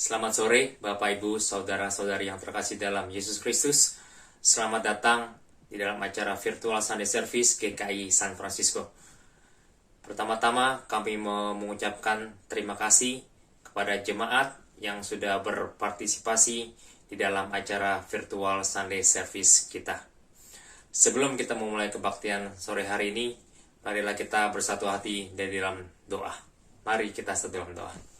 Selamat sore, Bapak, Ibu, Saudara-saudari yang terkasih dalam Yesus Kristus. Selamat datang di dalam acara virtual Sunday Service GKI San Francisco. Pertama-tama, kami mau mengucapkan terima kasih kepada jemaat yang sudah berpartisipasi di dalam acara virtual Sunday Service kita. Sebelum kita memulai kebaktian sore hari ini, marilah kita bersatu hati di dalam doa. Mari kita satu dalam doa.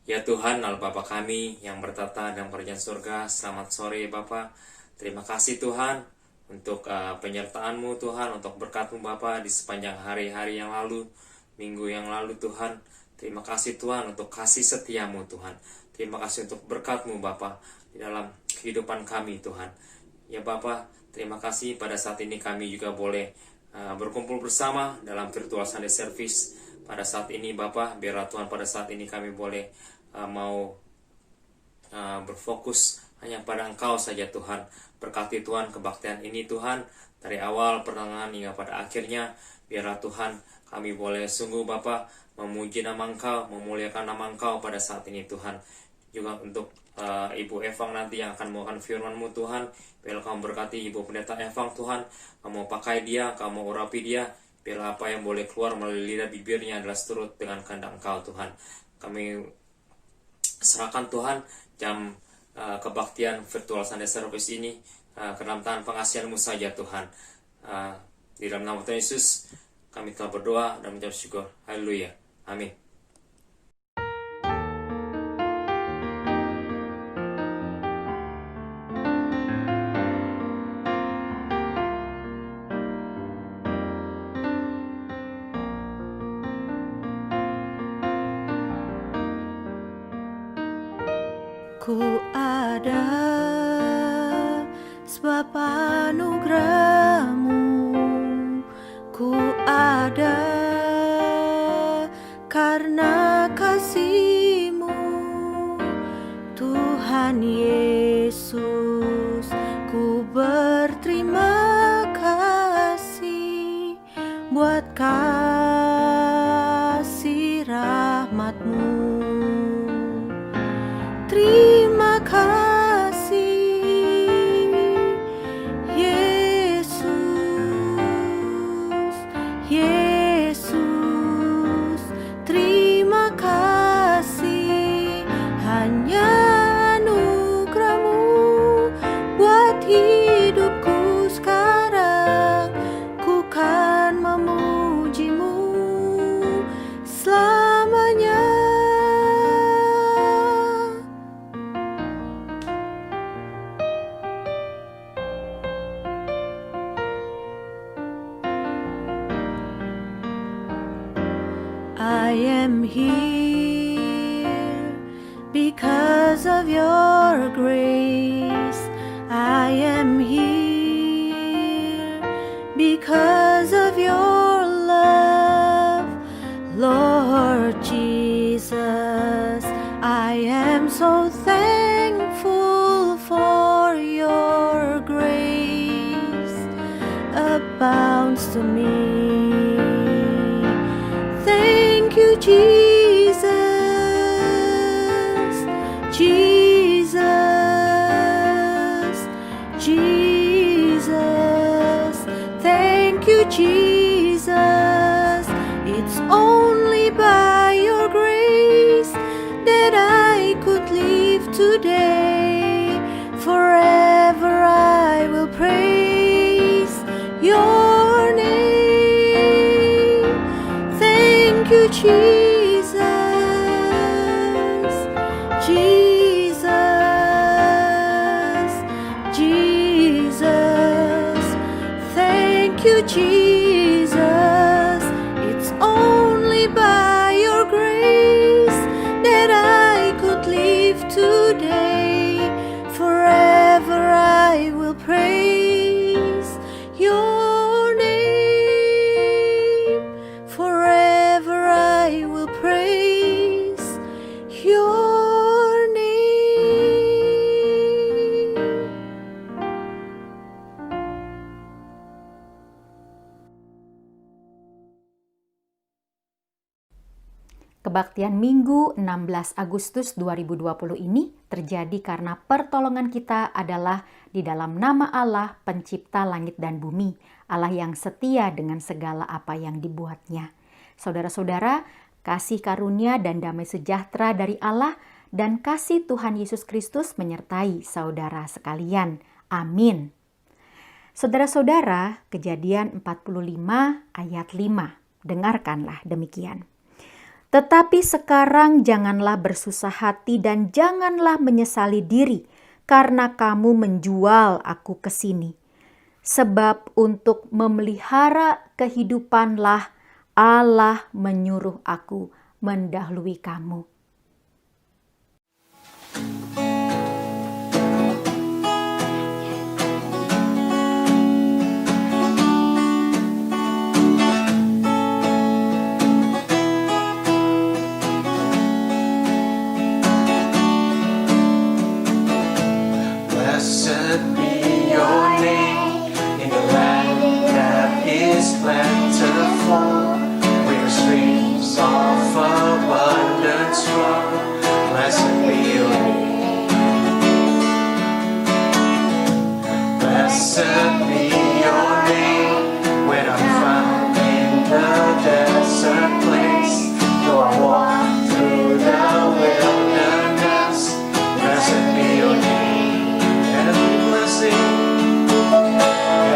Ya Tuhan, Allah Bapa kami yang bertata dalam kerajaan surga, selamat sore Bapa. Terima kasih Tuhan untuk penyertaan-Mu Tuhan, untuk berkat-Mu Bapa di sepanjang hari-hari yang lalu, minggu yang lalu Tuhan. Terima kasih Tuhan untuk kasih setia-Mu Tuhan. Terima kasih untuk berkat-Mu Bapa di dalam kehidupan kami Tuhan. Ya Bapa, terima kasih pada saat ini kami juga boleh berkumpul bersama dalam virtual Sunday Service. Pada saat ini Bapa, biarlah Tuhan pada saat ini kami boleh berfokus hanya pada Engkau saja Tuhan. Berkati Tuhan kebaktian ini Tuhan, dari awal pertengahan hingga pada akhirnya. Biarlah Tuhan kami boleh sungguh Bapa memuji nama Engkau, memuliakan nama Engkau pada saat ini Tuhan. Juga untuk Ibu Evang nanti yang akan membawakan firman-Mu Tuhan, biarlah Kamu berkati Ibu Pendeta Evang Tuhan. Kamu pakai dia, Kamu urapi dia. Biarlah apa yang boleh keluar melalui lidah bibirnya adalah seturut dengan kehendak Engkau Tuhan. Kami serahkan Tuhan jam kebaktian virtual Sunday Service ini ke dalam tangan pengasihan-Mu saja Tuhan. Di dalam nama Tuhan Yesus kami telah berdoa dan mengucap syukur. Haleluya. Amin. Ku ada sebab anugerah-Mu, ku ada karena kasih-Mu, Tuhan Yesus. Ku berterima kasih buat kasih rahmat-Mu. Terima kasih Yesus, Yesus. Terima kasih, hanya anugerah-Mu buat hidupku sekarang. Ku kan memuji-Mu selamanya. I am here because of your grace. I am here because of your love, Lord Jesus. I am so thankful for your grace abounds to me. Thank you, Jesus, Jesus, Jesus. Thank you, Jesus. It's only by your grace that I could live today. Forever I will praise your name. Thank you, Jesus, Jesus, Jesus. Thank you, Jesus. It's only by your grace that I could live today. Forever I will praise your name. Forever I will Kebaktian Minggu 16 Agustus 2020 ini terjadi karena pertolongan kita adalah di dalam nama Allah, pencipta langit dan bumi, Allah yang setia dengan segala apa yang dibuatnya. Saudara-saudara, kasih karunia dan damai sejahtera dari Allah dan kasih Tuhan Yesus Kristus menyertai saudara sekalian. Amin. Saudara-saudara, Kejadian 45 ayat 5. Dengarkanlah demikian. Tetapi sekarang janganlah bersusah hati dan janganlah menyesali diri karena kamu menjual aku ke sini. Sebab untuk memelihara kehidupanlah Allah menyuruh aku mendahului kamu. Blessed be your name in the land that is plentiful, where streams of abundance flow. Blessed be your name. Blessed be your name when I'm found in the desert place. Though I walk through the wilderness, blessed be your name.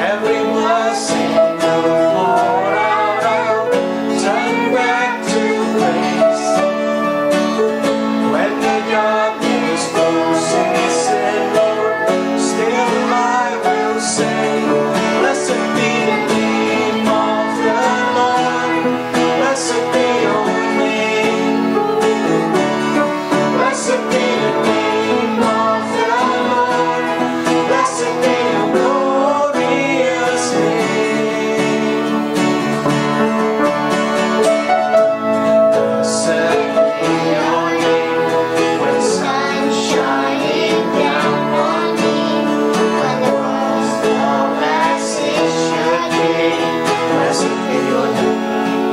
Every blessing will pour out, turn back to grace. When the darkness closes in, Lord, still I will say, blessed be the name of the Lord, blessed be your name. Blessed be the name of the Lord, blessed be your glorious name. Blessed be your name when sun shining down on me, when the world fall as it should be. Blessed be your name.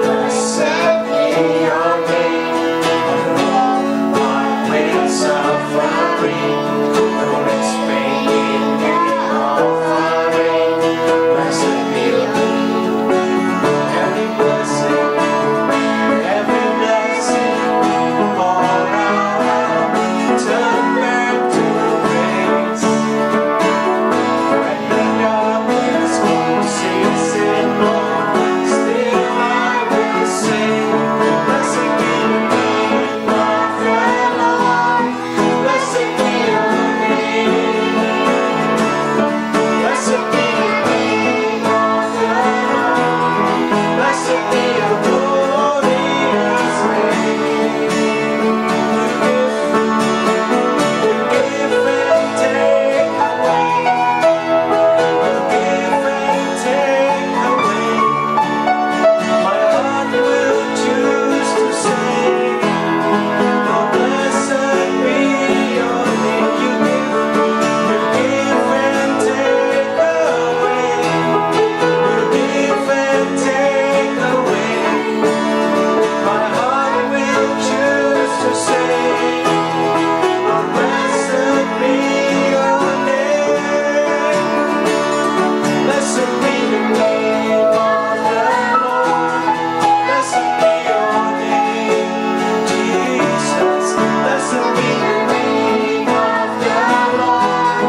Blessed be your name on the long with suffering, though it's pain in the offering. Blessed be your name. Every blessing pour out, turn back to grace. When the darkness closes in, Lord, still I will sing. Blessed be the name of the Lord, blessed be your name. Blessed be the name of the Lord, blessed be your glorious name. You give and take away, you give and take away. My heart will choose to say, oh, blessed be your name. You give and take away. You give and take away. My heart will choose to say, oh, blessed be your name. Blessed be the name of the Lord. Blessed be your name, Jesus. Blessed be the name of the Lord.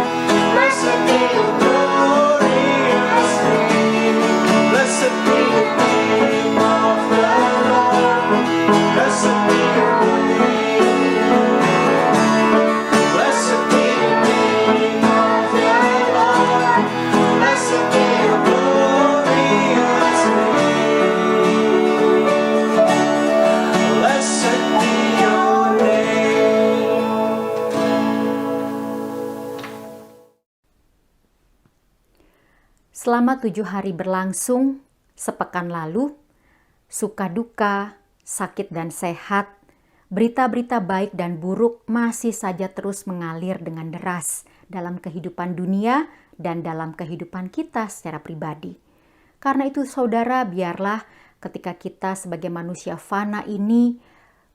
Blessed be your glorious name. Blessed be the name of the Lord. Blessed be your name. Blessed be the name of the Lord. Blessed be your glorious name. Blessed be your name. Selama 7 hari berlangsung, sepekan lalu, suka duka, sakit dan sehat, berita-berita baik dan buruk masih saja terus mengalir dengan deras dalam kehidupan dunia dan dalam kehidupan kita secara pribadi. Karena itu saudara, biarlah ketika kita sebagai manusia fana ini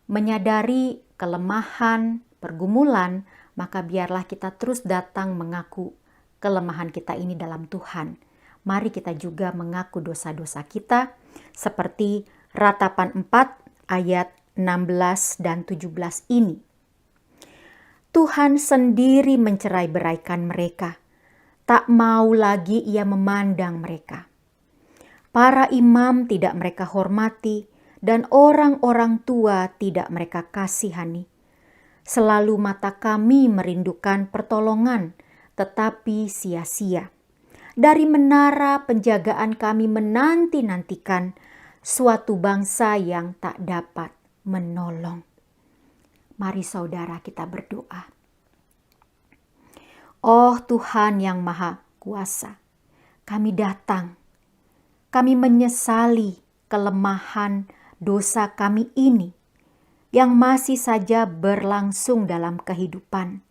menyadari kelemahan, pergumulan, maka biarlah kita terus datang mengaku kelemahan kita ini dalam Tuhan. Mari kita juga mengaku dosa-dosa kita seperti Ratapan 4 ayat 16 dan 17 ini. Tuhan sendiri mencerai-beraikan mereka. Tak mau lagi ia memandang mereka. Para imam tidak mereka hormati dan orang-orang tua tidak mereka kasihani. Selalu mata kami merindukan pertolongan, tetapi sia-sia. Dari menara penjagaan kami menanti-nantikan suatu bangsa yang tak dapat menolong. Mari saudara kita berdoa. Oh Tuhan yang Maha Kuasa, kami datang. Kami menyesali kelemahan dosa kami ini yang masih saja berlangsung dalam kehidupan.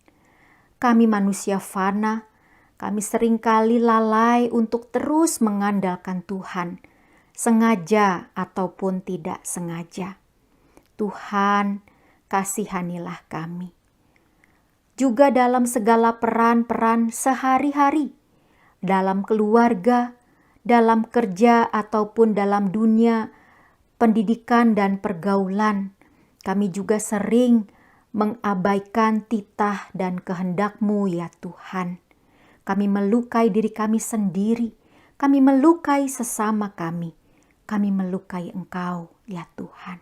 Kami manusia fana, kami seringkali lalai untuk terus mengandalkan Tuhan, sengaja ataupun tidak sengaja. Tuhan, kasihanilah kami. Juga dalam segala peran-peran sehari-hari, dalam keluarga, dalam kerja ataupun dalam dunia pendidikan dan pergaulan, kami juga sering mengabaikan titah dan kehendak-Mu ya Tuhan. Kami melukai diri kami sendiri, kami melukai sesama kami melukai Engkau ya Tuhan.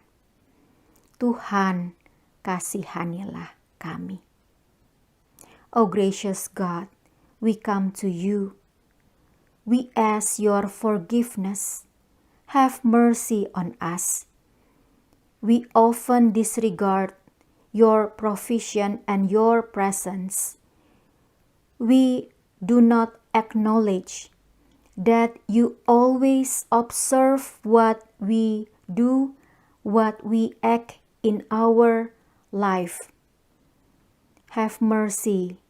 Tuhan, kasihanilah kami. Oh gracious God, we come to you. We ask your forgiveness. Have mercy on us. We often disregard your provision and your presence. We do not acknowledge that you always observe what we do, what we act in our life. Have mercy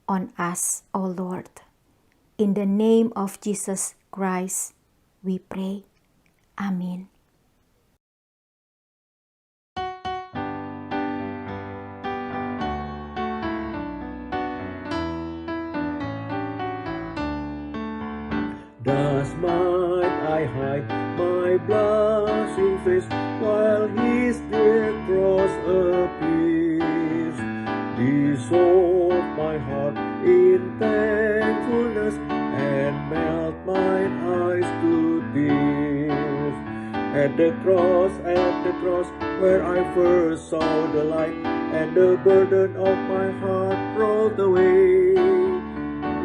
on us, O Lord. In the name of Jesus Christ, we pray. Amin. Does might I hide my blushing face while His dear cross appears? Dissolve my heart in thankfulness and melt mine eyes to tears. At the cross, where I first saw the light, and the burden of my heart rolled away.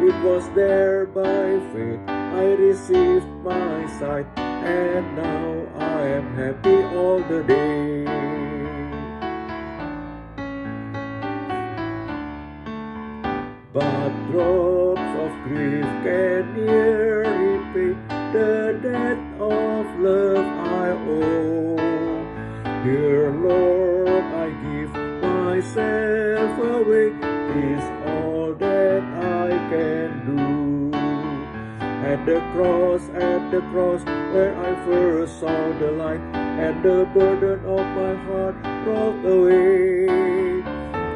It was there by faith I received my sight, and now I am happy all the day. But drops of grief can ne'er repay the debt of love I owe. Dear Lord, I give myself away, 'tis all that I can do. At the cross, where I first saw the light, and the burden of my heart rolled away.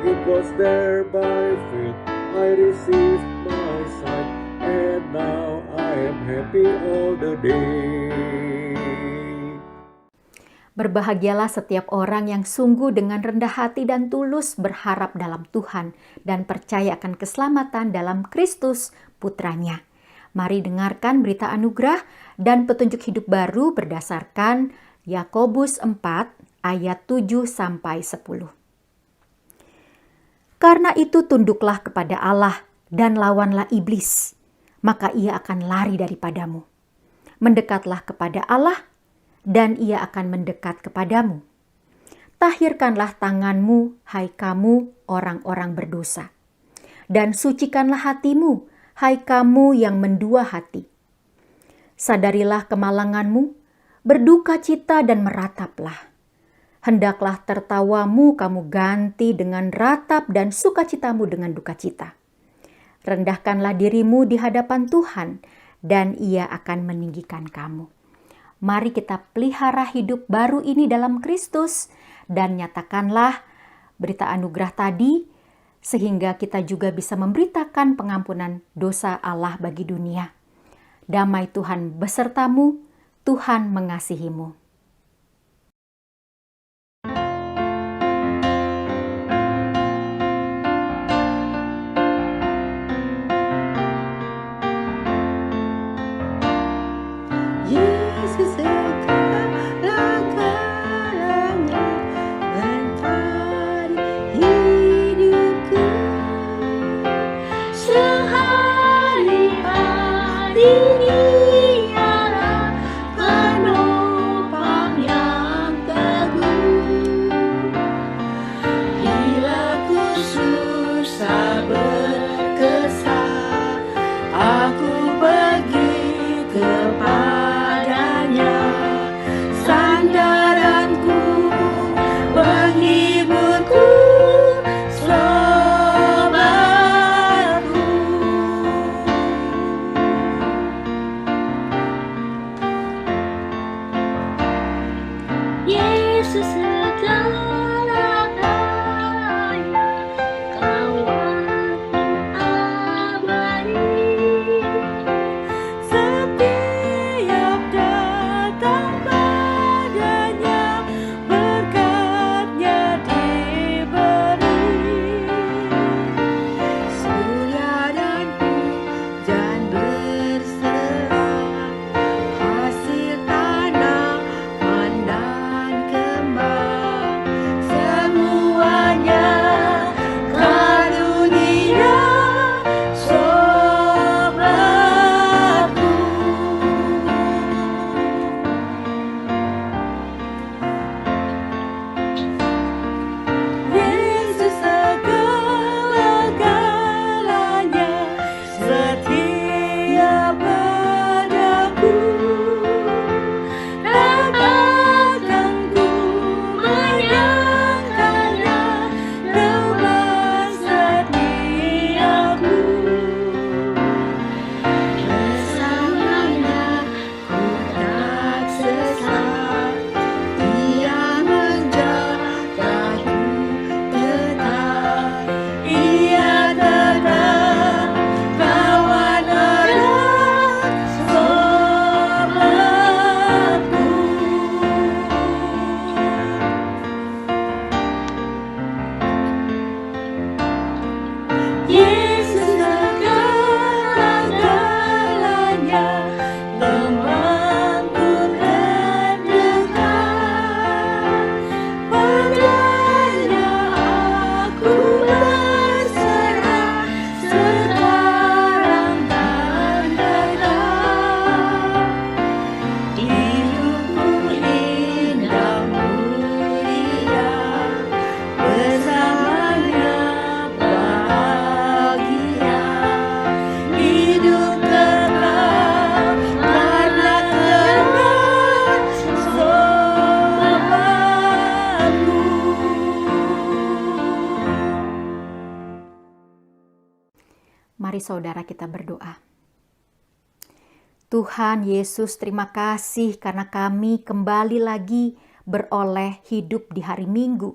It was there by faith I received my sight, and now I am happy all the day. Berbahagialah setiap orang yang sungguh dengan rendah hati dan tulus berharap dalam Tuhan dan percaya akan keselamatan dalam Kristus Putranya. Mari dengarkan berita anugerah dan petunjuk hidup baru berdasarkan Yakobus 4 ayat 7-10. Karena itu tunduklah kepada Allah dan lawanlah iblis, maka ia akan lari daripadamu. Mendekatlah kepada Allah dan ia akan mendekat kepadamu. Tahirkanlah tanganmu, hai kamu orang-orang berdosa. Dan sucikanlah hatimu, hai kamu yang mendua hati. Sadarilah kemalanganmu, berduka cita dan merataplah. Hendaklah tertawamu kamu ganti dengan ratap dan sukacitamu dengan duka cita. Rendahkanlah dirimu di hadapan Tuhan dan Ia akan meninggikan kamu. Mari kita pelihara hidup baru ini dalam Kristus dan nyatakanlah berita anugerah tadi sehingga kita juga bisa memberitakan pengampunan dosa Allah bagi dunia. Damai Tuhan besertamu, Tuhan mengasihimu. Yesus segala-galanya mencari hidupku. Sehari-hari dialah penopang yang teguh. Bila ku susah berkesan, aku pergi kepadanya. Sandaranku, penghiburku, selamatku. Yesus segala-galanya, kawanku abadi. Setiap datang padanya, berkatnya diberi. Surya dan hujan berserah, hasil tanaman dan kembang, semuanya karunia sobatku. Yesus segala-galanya, setia padaku. Dapatkan ku menyangkalnya, teman setiaku. Bersamanya ku tak sesat, Dia menjagaku tetap. Ia tetap kawan erat sobatku. Yesus segala-galanya, temanku terdekat. Padanya aku berserah, sekarang dan tetap. Hidupku indah mulia, bersamanya bahagia. Hidup tetap karena kenal sobatku. Mari saudara kita berdoa. Tuhan Yesus, terima kasih karena kami kembali lagi beroleh hidup di hari Minggu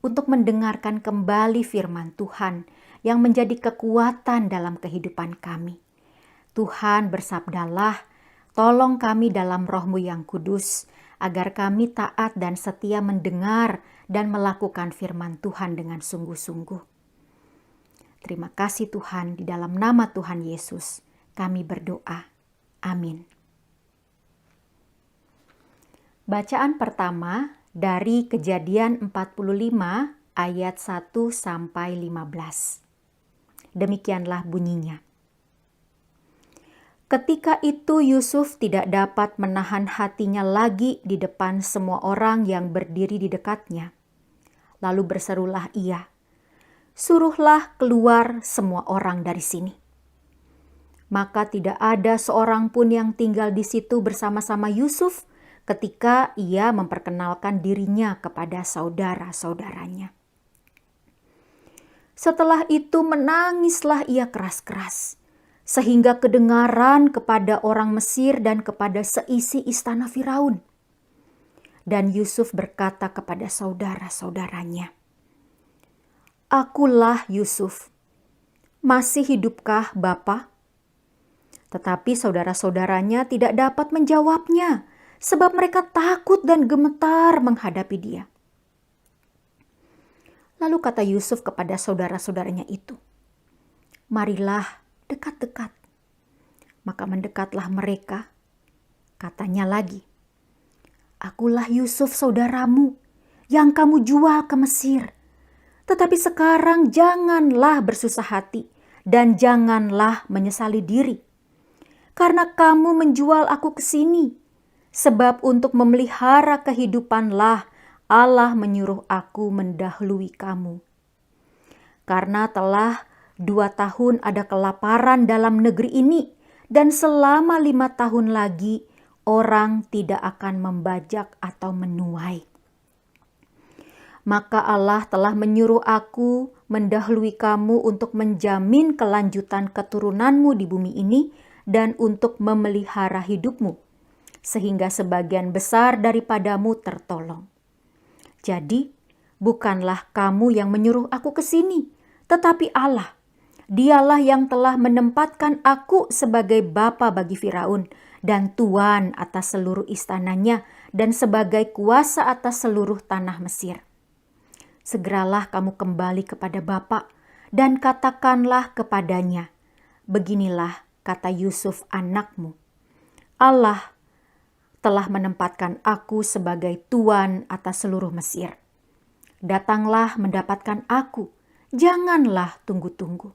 untuk mendengarkan kembali firman Tuhan yang menjadi kekuatan dalam kehidupan kami. Tuhan, bersabdalah, tolong kami dalam Roh-Mu yang kudus, agar kami taat dan setia mendengar dan melakukan firman Tuhan dengan sungguh-sungguh. Terima kasih Tuhan, di dalam nama Tuhan Yesus kami berdoa. Amin. Bacaan pertama dari Kejadian 45 ayat 1 sampai 15. Demikianlah bunyinya. Ketika itu Yusuf tidak dapat menahan hatinya lagi di depan semua orang yang berdiri di dekatnya. Lalu berserulah ia, "Suruhlah keluar semua orang dari sini." Maka tidak ada seorang pun yang tinggal di situ bersama-sama Yusuf ketika ia memperkenalkan dirinya kepada saudara-saudaranya. Setelah itu menangislah ia keras-keras. sehingga kedengaran kepada orang Mesir dan kepada seisi istana Firaun. Dan Yusuf berkata kepada saudara-saudaranya, "Akulah Yusuf. Masih hidupkah Bapa?" Tetapi saudara-saudaranya tidak dapat menjawabnya, sebab mereka takut dan gemetar menghadapi dia. Lalu kata Yusuf kepada saudara-saudaranya itu, "Marilah dekat-dekat." Maka mendekatlah mereka. Katanya lagi, "Akulah Yusuf saudaramu yang kamu jual ke Mesir. Tetapi sekarang janganlah bersusah hati dan janganlah menyesali diri. Karena kamu menjual aku ke sini. Sebab untuk memelihara kehidupanlah Allah menyuruh aku mendahului kamu. Karena telah 2 tahun ada kelaparan dalam negeri ini, dan selama 5 tahun lagi orang tidak akan membajak atau menuai. Maka Allah telah menyuruh aku mendahului kamu untuk menjamin kelanjutan keturunanmu di bumi ini dan untuk memelihara hidupmu, sehingga sebagian besar daripadamu tertolong. Jadi, bukanlah kamu yang menyuruh aku ke sini, tetapi Allah. Dialah yang telah menempatkan aku sebagai bapa bagi Firaun dan tuan atas seluruh istananya dan sebagai kuasa atas seluruh tanah Mesir. Segeralah kamu kembali kepada Bapa dan katakanlah kepadanya, beginilah kata Yusuf anakmu, Allah telah menempatkan aku sebagai tuan atas seluruh Mesir. Datanglah mendapatkan aku, janganlah tunggu-tunggu.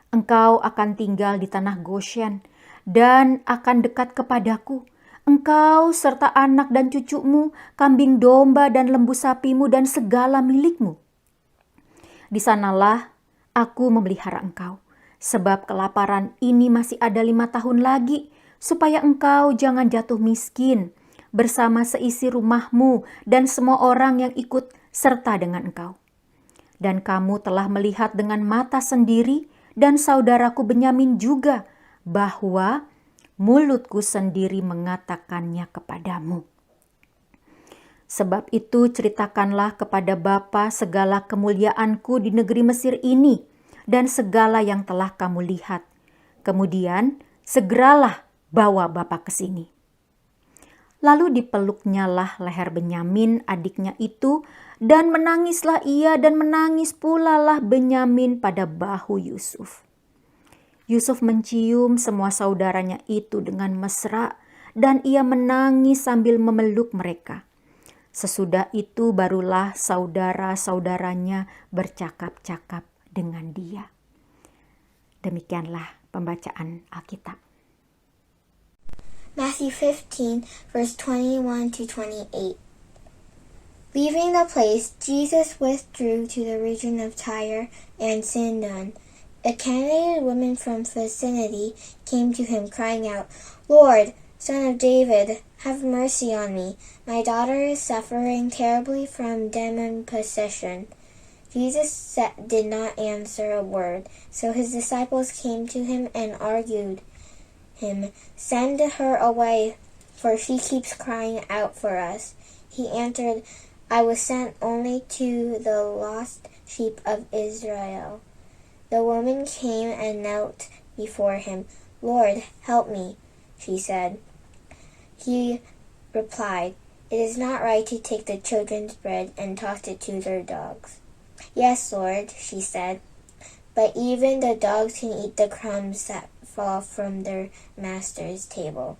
Engkau akan tinggal di tanah Goshen dan akan dekat kepadaku. Engkau serta anak dan cucumu, kambing domba dan lembu sapimu dan segala milikmu. Di sanalah aku memelihara engkau, sebab kelaparan ini masih ada 5 tahun lagi, supaya engkau jangan jatuh miskin bersama seisi rumahmu dan semua orang yang ikut serta dengan engkau. Dan kamu telah melihat dengan mata sendiri dan saudaraku Benyamin juga, bahwa mulutku sendiri mengatakannya kepadamu. Sebab itu ceritakanlah kepada Bapa segala kemuliaanku di negeri Mesir ini dan segala yang telah kamu lihat. Kemudian segeralah bawa Bapa ke sini. Lalu dipeluknyalah leher Benyamin adiknya itu dan menangislah ia dan menangis pula lah Benyamin pada bahu Yusuf. Yusuf mencium semua saudaranya itu dengan mesra dan ia menangis sambil memeluk mereka. Sesudah itu barulah saudara-saudaranya bercakap-cakap dengan dia. Demikianlah pembacaan Alkitab. Matthew 15, verse 21 to 28. Leaving the place, Jesus withdrew to the region of Tyre and Sidon. A candidate woman from vicinity came to him, crying out, "Lord, Son of David, have mercy on me. My daughter is suffering terribly from demon possession." Jesus did not answer a word, so his disciples came to him and argued him, "Send her away, for she keeps crying out for us." He answered, "I was sent only to the lost sheep of Israel." The woman came and knelt before him. "Lord, help me," she said. He replied, "It is not right to take the children's bread and toss it to their dogs." "Yes, Lord," she said, "but even the dogs can eat the crumbs that fall from their master's table."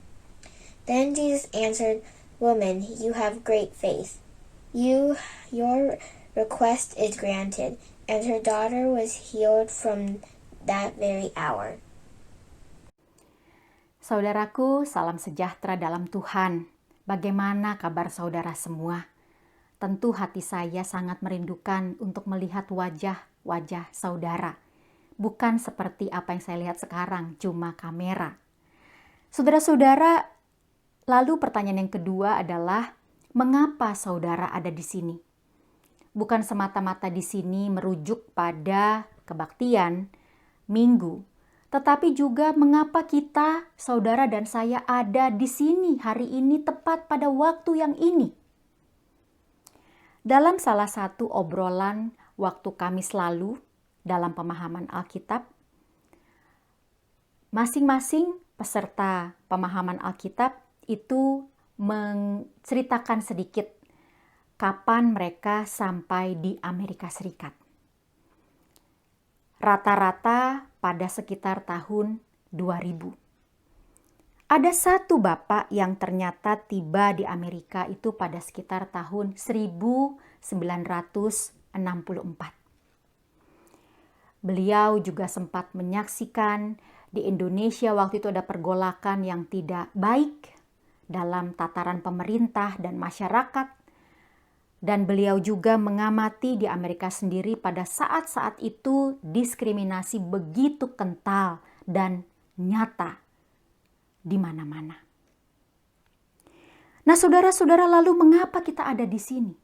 Then Jesus answered, "Woman, you have great faith. Your request is granted." And her daughter was healed from that very hour. Saudaraku, salam sejahtera dalam Tuhan. Bagaimana kabar saudara semua? Tentu hati saya sangat merindukan untuk melihat wajah-wajah saudara. Bukan seperti apa yang saya lihat sekarang, cuma kamera. Saudara-saudara, lalu pertanyaan yang kedua adalah, mengapa saudara ada di sini? Bukan semata-mata di sini merujuk pada kebaktian, minggu, tetapi juga mengapa kita, saudara dan saya, ada di sini hari ini tepat pada waktu yang ini. Dalam salah satu obrolan waktu Kamis lalu dalam pemahaman Alkitab, masing-masing peserta pemahaman Alkitab itu menceritakan sedikit kapan mereka sampai di Amerika Serikat. Rata-rata pada sekitar tahun 2000. Ada satu bapak yang ternyata tiba di Amerika itu pada sekitar tahun 1964. Beliau juga sempat menyaksikan di Indonesia waktu itu ada pergolakan yang tidak baik dalam tataran pemerintah dan masyarakat. Dan beliau juga mengamati di Amerika sendiri pada saat-saat itu diskriminasi begitu kental dan nyata di mana-mana. Nah, saudara-saudara, lalu mengapa kita ada di sini?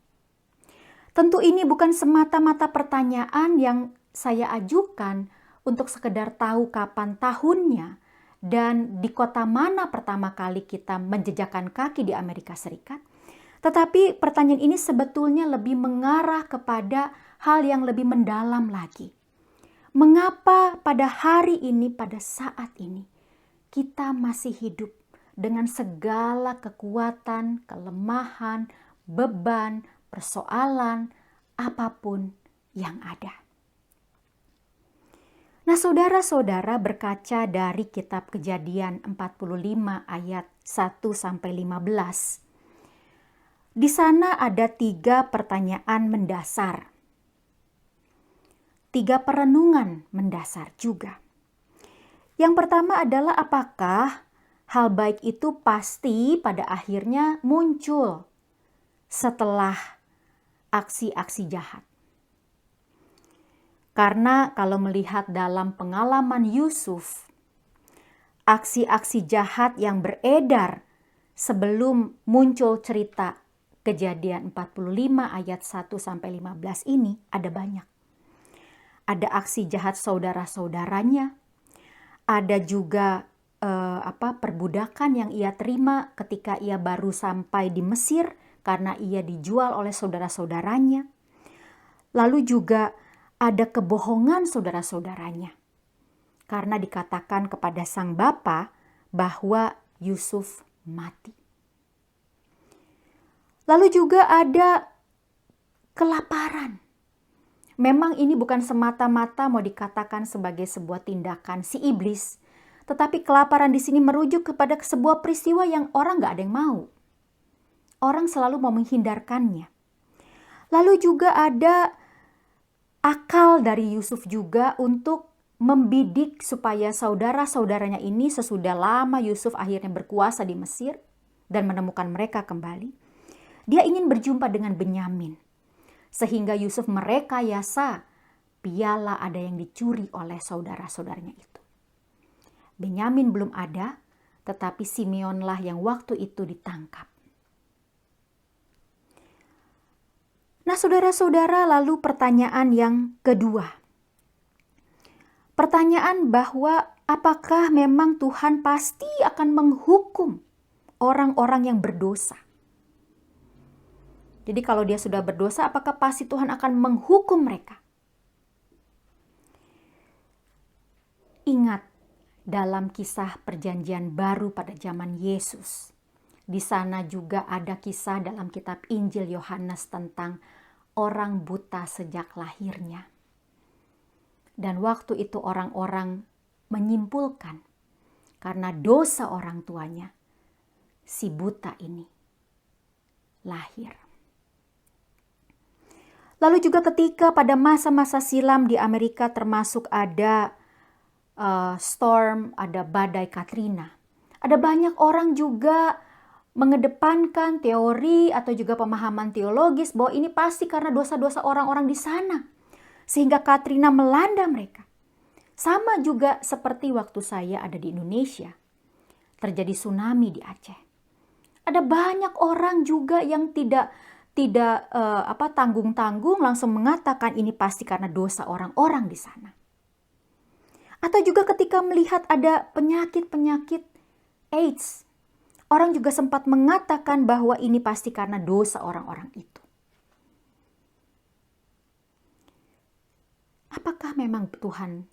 Tentu ini bukan semata-mata pertanyaan yang saya ajukan untuk sekedar tahu kapan tahunnya dan di kota mana pertama kali kita menjejakkan kaki di Amerika Serikat. Tetapi pertanyaan ini sebetulnya lebih mengarah kepada hal yang lebih mendalam lagi. Mengapa pada hari ini, pada saat ini, kita masih hidup dengan segala kekuatan, kelemahan, beban, persoalan, apapun yang ada. Nah, saudara-saudara, berkaca dari kitab Kejadian 45 ayat 1-15, di sana ada 3 pertanyaan mendasar. 3 perenungan mendasar juga. Yang pertama adalah apakah hal baik itu pasti pada akhirnya muncul setelah aksi-aksi jahat. Karena kalau melihat dalam pengalaman Yusuf, aksi-aksi jahat yang beredar sebelum muncul cerita Kejadian 45 ayat 1-15 ini ada banyak. Ada aksi jahat saudara-saudaranya, ada juga perbudakan yang ia terima ketika ia baru sampai di Mesir karena ia dijual oleh saudara-saudaranya. Lalu juga ada kebohongan saudara-saudaranya karena dikatakan kepada sang bapa bahwa Yusuf mati. Lalu juga ada kelaparan. Memang ini bukan semata-mata mau dikatakan sebagai sebuah tindakan si iblis, tetapi kelaparan di sini merujuk kepada sebuah peristiwa yang orang gak ada yang mau. Orang selalu mau menghindarkannya. Lalu juga ada akal dari Yusuf juga untuk membidik supaya saudara-saudaranya ini sesudah lama Yusuf akhirnya berkuasa di Mesir dan menemukan mereka kembali. Dia ingin berjumpa dengan Benyamin. Sehingga Yusuf merekayasa piala ada yang dicuri oleh saudara-saudaranya itu. Benyamin belum ada, tetapi Simeonlah yang waktu itu ditangkap. Nah, saudara-saudara, lalu pertanyaan yang kedua. Pertanyaan bahwa apakah memang Tuhan pasti akan menghukum orang-orang yang berdosa? Jadi kalau dia sudah berdosa, apakah pasti Tuhan akan menghukum mereka? Ingat dalam kisah perjanjian baru pada zaman Yesus. Di sana juga ada kisah dalam kitab Injil Yohanes tentang orang buta sejak lahirnya. Dan waktu itu orang-orang menyimpulkan karena dosa orang tuanya, si buta ini lahir. Lalu juga ketika pada masa-masa silam di Amerika termasuk ada storm, ada badai Katrina. Ada banyak orang juga mengedepankan teori atau juga pemahaman teologis bahwa ini pasti karena dosa-dosa orang-orang di sana. Sehingga Katrina melanda mereka. Sama juga seperti waktu saya ada di Indonesia. Terjadi tsunami di Aceh. Ada banyak orang juga yang tidak tanggung-tanggung langsung mengatakan ini pasti karena dosa orang-orang di sana. Atau juga ketika melihat ada penyakit-penyakit AIDS, orang juga sempat mengatakan bahwa ini pasti karena dosa orang-orang itu. Apakah memang Tuhan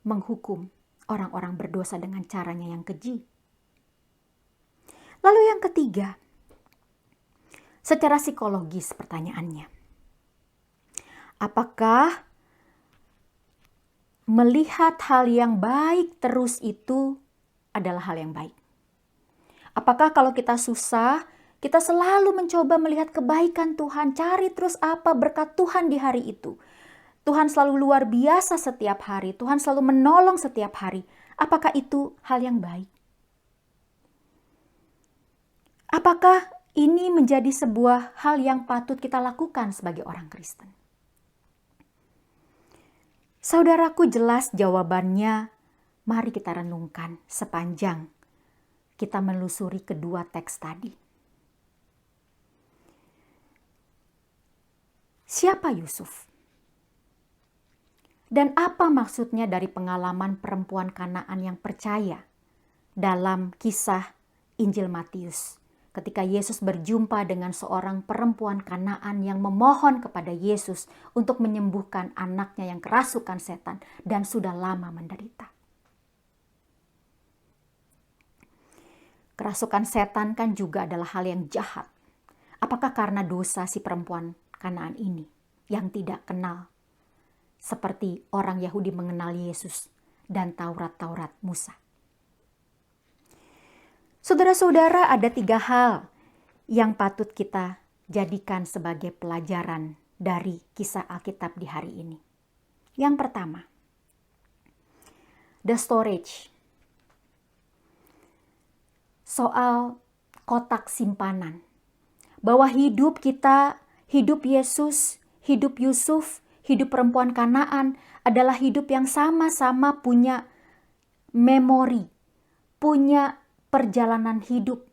menghukum orang-orang berdosa dengan caranya yang keji? Lalu yang ketiga, secara psikologis pertanyaannya. Apakah melihat hal yang baik terus itu adalah hal yang baik? Apakah kalau kita susah, kita selalu mencoba melihat kebaikan Tuhan, cari terus apa berkat Tuhan di hari itu? Tuhan selalu luar biasa setiap hari, Tuhan selalu menolong setiap hari. Apakah itu hal yang baik? Apakah ini menjadi sebuah hal yang patut kita lakukan sebagai orang Kristen? Saudaraku, jelas jawabannya. Mari kita renungkan sepanjang kita menelusuri kedua teks tadi. Siapa Yusuf? Dan apa maksudnya dari pengalaman perempuan Kanaan yang percaya dalam kisah Injil Matius? Ketika Yesus berjumpa dengan seorang perempuan Kanaan yang memohon kepada Yesus untuk menyembuhkan anaknya yang kerasukan setan dan sudah lama menderita. Kerasukan setan kan juga adalah hal yang jahat. Apakah karena dosa si perempuan Kanaan ini yang tidak kenal seperti orang Yahudi mengenal Yesus dan Taurat-Taurat Musa? Saudara-saudara, ada 3 hal yang patut kita jadikan sebagai pelajaran dari kisah Alkitab di hari ini. Yang pertama, the storage. Soal kotak simpanan. Bahwa hidup kita, hidup Yesus, hidup Yusuf, hidup perempuan Kanaan adalah hidup yang sama-sama punya memori, punya perjalanan hidup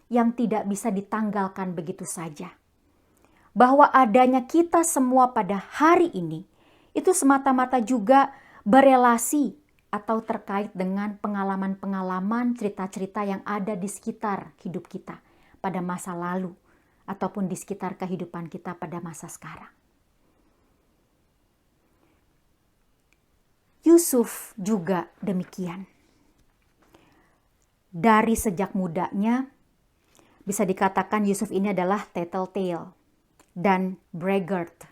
yang tidak bisa ditanggalkan begitu saja. Bahwa adanya kita semua pada hari ini itu semata-mata juga berelasi atau terkait dengan pengalaman-pengalaman, cerita-cerita yang ada di sekitar hidup kita pada masa lalu ataupun di sekitar kehidupan kita pada masa sekarang. Yusuf juga demikian. Dari sejak mudanya, bisa dikatakan Yusuf ini adalah tattletale dan braggart.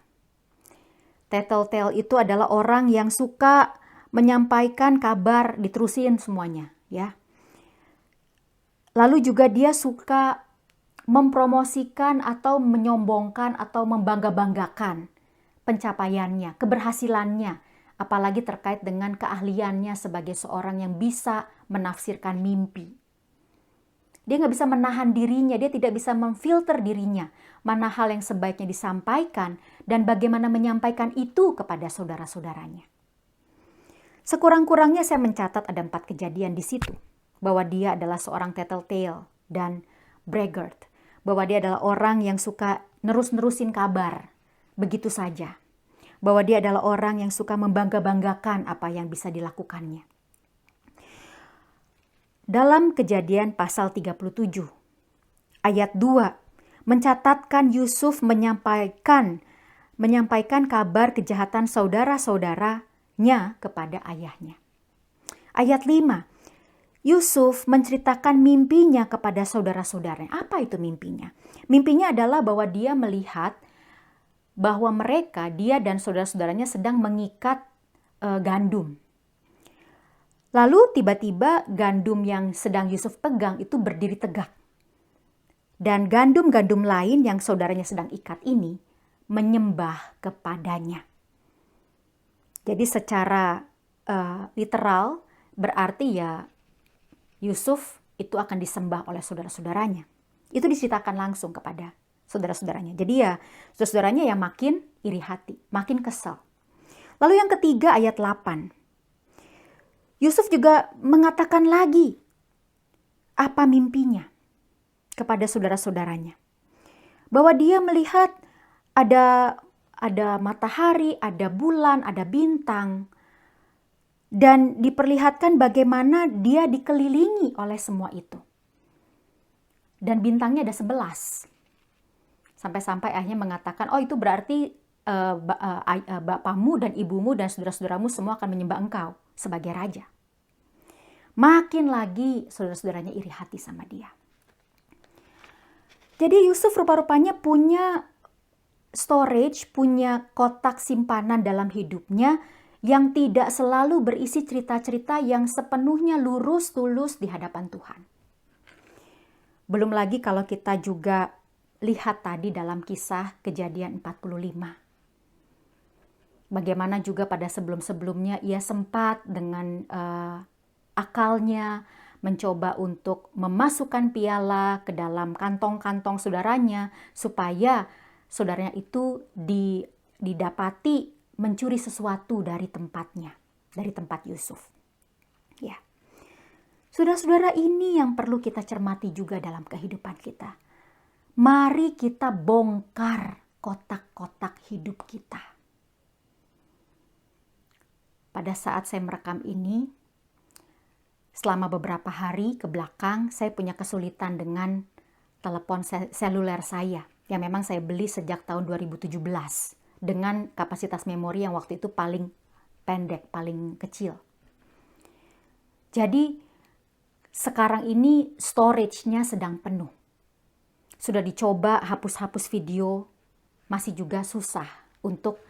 Tattletale itu adalah orang yang suka menyampaikan kabar, diterusin semuanya, ya. Lalu juga dia suka mempromosikan atau menyombongkan atau membangga-banggakan pencapaiannya, keberhasilannya, apalagi terkait dengan keahliannya sebagai seorang yang bisa menafsirkan mimpi. Dia nggak bisa menahan dirinya, dia tidak bisa memfilter dirinya, mana hal yang sebaiknya disampaikan dan bagaimana menyampaikan itu kepada saudara-saudaranya. Sekurang-kurangnya saya mencatat ada 4 kejadian di situ, bahwa dia adalah seorang tattletale dan braggart, bahwa dia adalah orang yang suka nerus-nerusin kabar, begitu saja. Bahwa dia adalah orang yang suka membangga-banggakan apa yang bisa dilakukannya. Dalam Kejadian pasal 37, ayat 2, mencatatkan Yusuf menyampaikan kabar kejahatan saudara-saudaranya kepada ayahnya. Ayat 5, Yusuf menceritakan mimpinya kepada saudara-saudaranya. Apa itu mimpinya? Mimpinya adalah bahwa dia melihat bahwa mereka, dia dan saudara-saudaranya sedang mengikat gandum. Lalu tiba-tiba gandum yang sedang Yusuf pegang itu berdiri tegak. Dan gandum-gandum lain yang saudaranya sedang ikat ini menyembah kepadanya. Jadi secara literal berarti ya Yusuf itu akan disembah oleh saudara-saudaranya. Itu diceritakan langsung kepada saudara-saudaranya. Jadi ya saudara-saudaranya yang makin iri hati, makin kesal. Lalu yang ketiga ayat 8. Yusuf juga mengatakan lagi apa mimpinya kepada saudara-saudaranya. Bahwa dia melihat ada matahari, ada bulan, ada bintang. Dan diperlihatkan bagaimana dia dikelilingi oleh semua itu. Dan bintangnya ada 11. Sampai-sampai akhirnya mengatakan, oh itu berarti bapakmu dan ibumu dan saudara-saudaramu semua akan menyembah engkau sebagai raja. Makin lagi saudara-saudaranya iri hati sama dia. Jadi Yusuf rupa-rupanya punya storage, punya kotak simpanan dalam hidupnya yang tidak selalu berisi cerita-cerita yang sepenuhnya lurus tulus di hadapan Tuhan. Belum lagi kalau kita juga lihat tadi dalam kisah Kejadian 45. Bagaimana juga pada sebelum-sebelumnya ia sempat dengan akalnya mencoba untuk memasukkan piala ke dalam kantong-kantong saudaranya supaya saudaranya itu didapati mencuri sesuatu dari tempatnya, dari tempat Yusuf. Ya. Saudara-saudara, ini yang perlu kita cermati juga dalam kehidupan kita. Mari kita bongkar kotak-kotak hidup kita. Pada saat saya merekam ini, selama beberapa hari ke belakang, saya punya kesulitan dengan telepon seluler saya, yang memang saya beli sejak tahun 2017, dengan kapasitas memori yang waktu itu paling pendek, paling kecil. Jadi, sekarang ini storage-nya sedang penuh. Sudah dicoba hapus-hapus video, masih juga susah untuk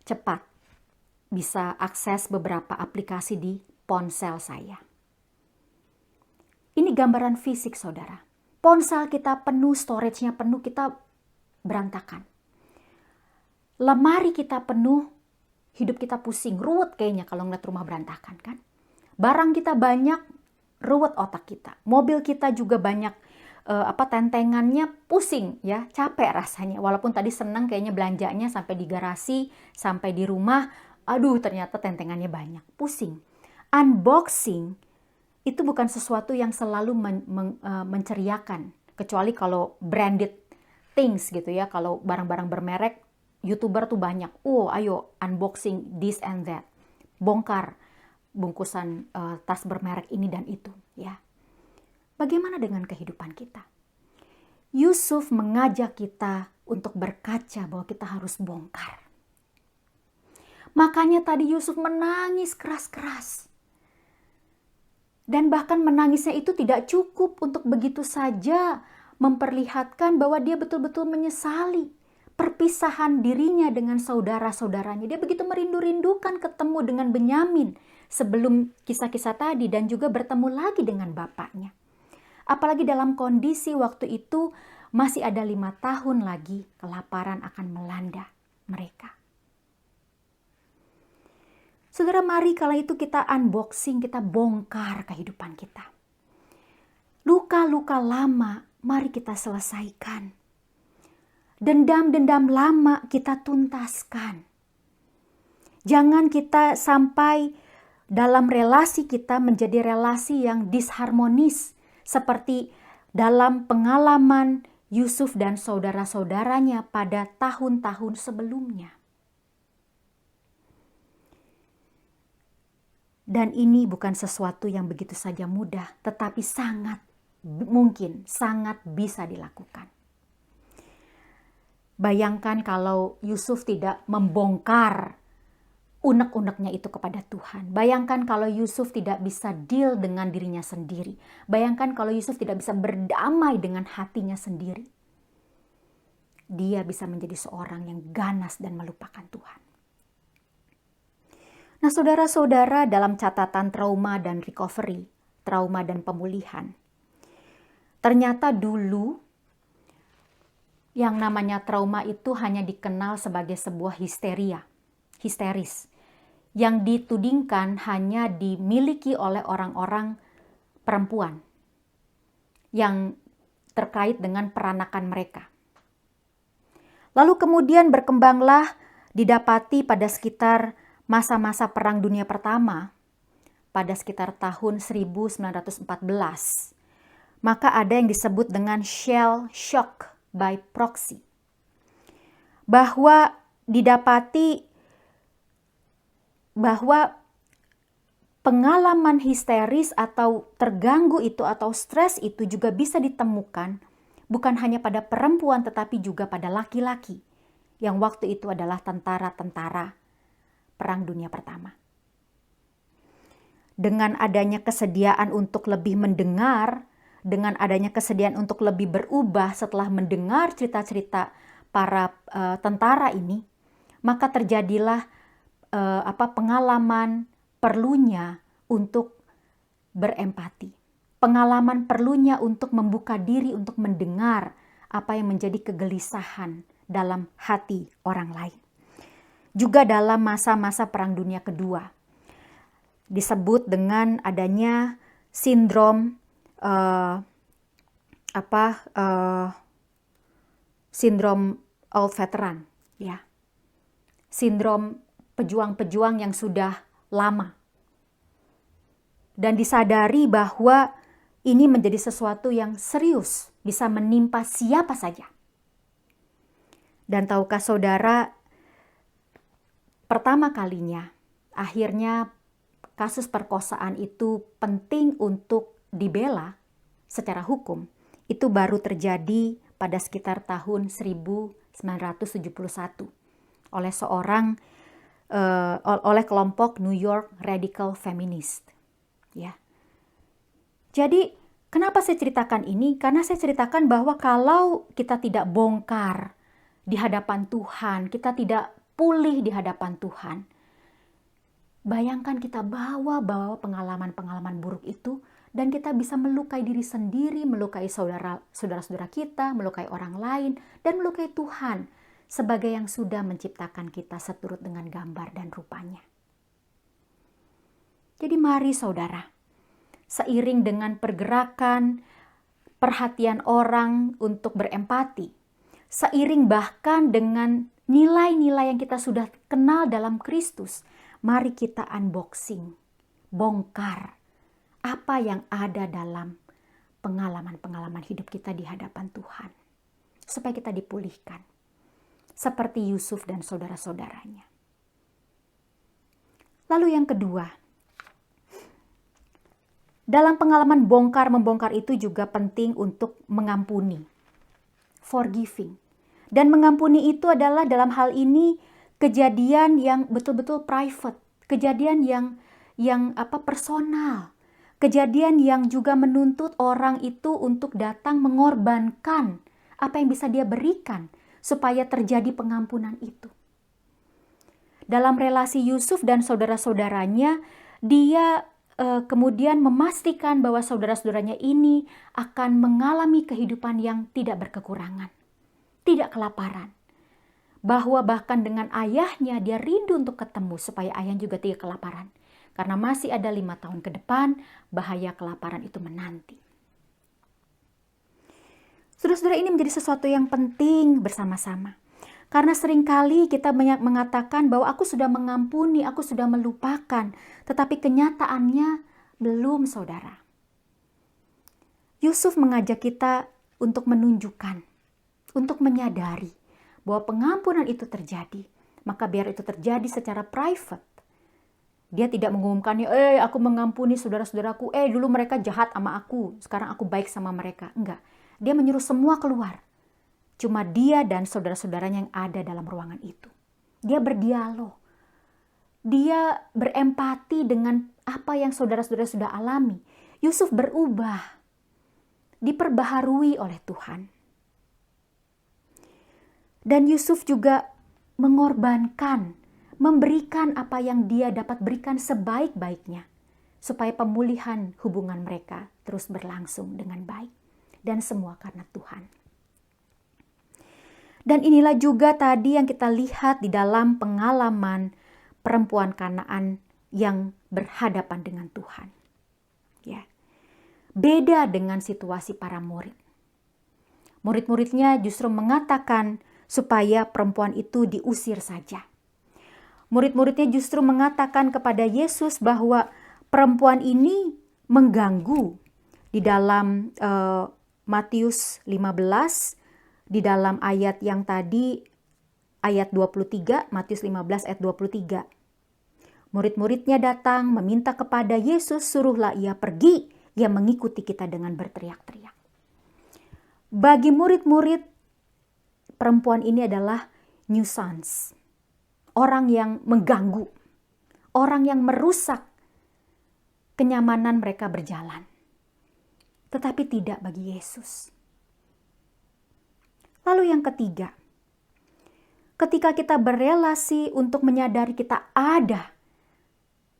cepat bisa akses beberapa aplikasi di ponsel saya. Ini gambaran fisik, saudara. Ponsel kita penuh, storage-nya penuh, kita berantakan. Lemari kita penuh, hidup kita pusing, ruwet kayaknya kalau ngeliat rumah berantakan kan. Barang kita banyak, ruwet otak kita. Mobil kita juga banyak tentengannya, pusing ya, capek rasanya. Walaupun tadi senang kayaknya belanjanya sampai di garasi, sampai di rumah, aduh ternyata tentengannya banyak, pusing. Unboxing itu bukan sesuatu yang selalu menceriakan, kecuali kalau branded things gitu ya, kalau barang-barang bermerek, YouTuber tuh banyak. Oh, ayo unboxing this and that. Bongkar bungkusan tas bermerek ini dan itu, ya. Bagaimana dengan kehidupan kita? Yusuf mengajak kita untuk berkaca bahwa kita harus bongkar. Makanya tadi Yusuf menangis keras-keras. Dan bahkan menangisnya itu tidak cukup untuk begitu saja memperlihatkan bahwa dia betul-betul menyesali perpisahan dirinya dengan saudara-saudaranya. Dia begitu merindu-rindukan ketemu dengan Benyamin sebelum kisah-kisah tadi dan juga bertemu lagi dengan bapaknya. Apalagi dalam kondisi waktu itu masih ada 5 tahun lagi kelaparan akan melanda mereka. Saudara, mari kala itu kita unboxing, kita bongkar kehidupan kita. Luka-luka lama mari kita selesaikan. Dendam-dendam lama kita tuntaskan. Jangan kita sampai dalam relasi kita menjadi relasi yang disharmonis seperti dalam pengalaman Yusuf dan saudara-saudaranya pada tahun-tahun sebelumnya. Dan ini bukan sesuatu yang begitu saja mudah, tetapi sangat mungkin, sangat bisa dilakukan. Bayangkan kalau Yusuf tidak membongkar unek-uneknya itu kepada Tuhan. Bayangkan kalau Yusuf tidak bisa deal dengan dirinya sendiri. Bayangkan kalau Yusuf tidak bisa berdamai dengan hatinya sendiri. Dia bisa menjadi seorang yang ganas dan melupakan Tuhan. Nah, saudara-saudara, dalam catatan trauma dan recovery, trauma dan pemulihan, ternyata dulu yang namanya trauma itu hanya dikenal sebagai sebuah histeris, yang ditudingkan hanya dimiliki oleh orang-orang perempuan yang terkait dengan peranakan mereka. Lalu kemudian berkembanglah didapati pada sekitar masa-masa Perang Dunia Pertama, pada sekitar tahun 1914, maka ada yang disebut dengan shell shock by proxy, bahwa didapati bahwa pengalaman histeris atau terganggu itu atau stres itu juga bisa ditemukan bukan hanya pada perempuan tetapi juga pada laki-laki yang waktu itu adalah tentara-tentara Perang Dunia Pertama. Dengan adanya kesediaan untuk lebih mendengar, dengan adanya kesediaan untuk lebih berubah setelah mendengar cerita-cerita para tentara ini, maka terjadilah pengalaman perlunya untuk berempati. Pengalaman perlunya untuk membuka diri untuk mendengar apa yang menjadi kegelisahan dalam hati orang lain. Juga dalam masa-masa Perang Dunia Kedua disebut dengan adanya sindrom sindrom old veteran, ya. Sindrom pejuang-pejuang yang sudah lama. Dan disadari bahwa ini menjadi sesuatu yang serius, bisa menimpa siapa saja. Dan tahukah saudara, pertama kalinya akhirnya kasus perkosaan itu penting untuk dibela secara hukum, itu baru terjadi pada sekitar tahun 1971 oleh kelompok New York Radical Feminist. Ya. Jadi, kenapa saya ceritakan ini? Karena saya ceritakan bahwa kalau kita tidak bongkar di hadapan Tuhan, kita tidak pulih di hadapan Tuhan, bayangkan kita bawa pengalaman-pengalaman buruk itu dan kita bisa melukai diri sendiri, melukai saudara-saudara kita, melukai orang lain, dan melukai Tuhan sebagai yang sudah menciptakan kita seturut dengan gambar dan rupanya. Jadi mari saudara, seiring dengan pergerakan, perhatian orang untuk berempati, seiring bahkan dengan nilai-nilai yang kita sudah kenal dalam Kristus, mari kita unboxing, bongkar apa yang ada dalam pengalaman-pengalaman hidup kita di hadapan Tuhan. Supaya kita dipulihkan. Seperti Yusuf dan saudara-saudaranya. Lalu yang kedua, dalam pengalaman bongkar-membongkar itu juga penting untuk mengampuni. Forgiving. Dan mengampuni itu adalah dalam hal ini kejadian yang betul-betul private, kejadian yang personal, kejadian yang juga menuntut orang itu untuk datang mengorbankan apa yang bisa dia berikan supaya terjadi pengampunan itu. Dalam relasi Yusuf dan saudara-saudaranya, dia kemudian memastikan bahwa saudara-saudaranya ini akan mengalami kehidupan yang tidak berkekurangan, tidak kelaparan. Bahwa bahkan dengan ayahnya dia rindu untuk ketemu supaya ayahnya juga tidak kelaparan. Karena masih ada 5 tahun ke depan bahaya kelaparan itu menanti. Saudara-saudara, ini menjadi sesuatu yang penting bersama-sama. Karena seringkali kita banyak mengatakan bahwa aku sudah mengampuni, aku sudah melupakan. Tetapi kenyataannya belum, saudara. Yusuf mengajak kita untuk menunjukkan, untuk menyadari bahwa pengampunan itu terjadi. Maka biar itu terjadi secara private. Dia tidak mengumumkannya, aku mengampuni saudara-saudaraku, dulu mereka jahat sama aku, sekarang aku baik sama mereka. Enggak, dia menyuruh semua keluar. Cuma dia dan saudara-saudaranya yang ada dalam ruangan itu. Dia berdialog. Dia berempati dengan apa yang saudara-saudara sudah alami. Yusuf berubah. Diperbaharui oleh Tuhan. Dan Yusuf juga mengorbankan, memberikan apa yang dia dapat berikan sebaik-baiknya. Supaya pemulihan hubungan mereka terus berlangsung dengan baik. Dan semua karena Tuhan. Dan inilah juga tadi yang kita lihat di dalam pengalaman perempuan Kanaan yang berhadapan dengan Tuhan. Ya. Beda dengan situasi para murid. Murid-muridnya justru mengatakan supaya perempuan itu diusir saja. Murid-muridnya justru mengatakan kepada Yesus bahwa perempuan ini mengganggu. Di dalam Matius 15, di dalam ayat yang tadi, ayat 23, Matius 15 ayat 23. Murid-muridnya datang meminta kepada Yesus, suruhlah ia pergi. Ia mengikuti kita dengan berteriak-teriak. Bagi murid-murid, perempuan ini adalah nuisance. Orang yang mengganggu. Orang yang merusak kenyamanan mereka berjalan. Tetapi tidak bagi Yesus. Lalu yang ketiga, ketika kita berelasi untuk menyadari kita ada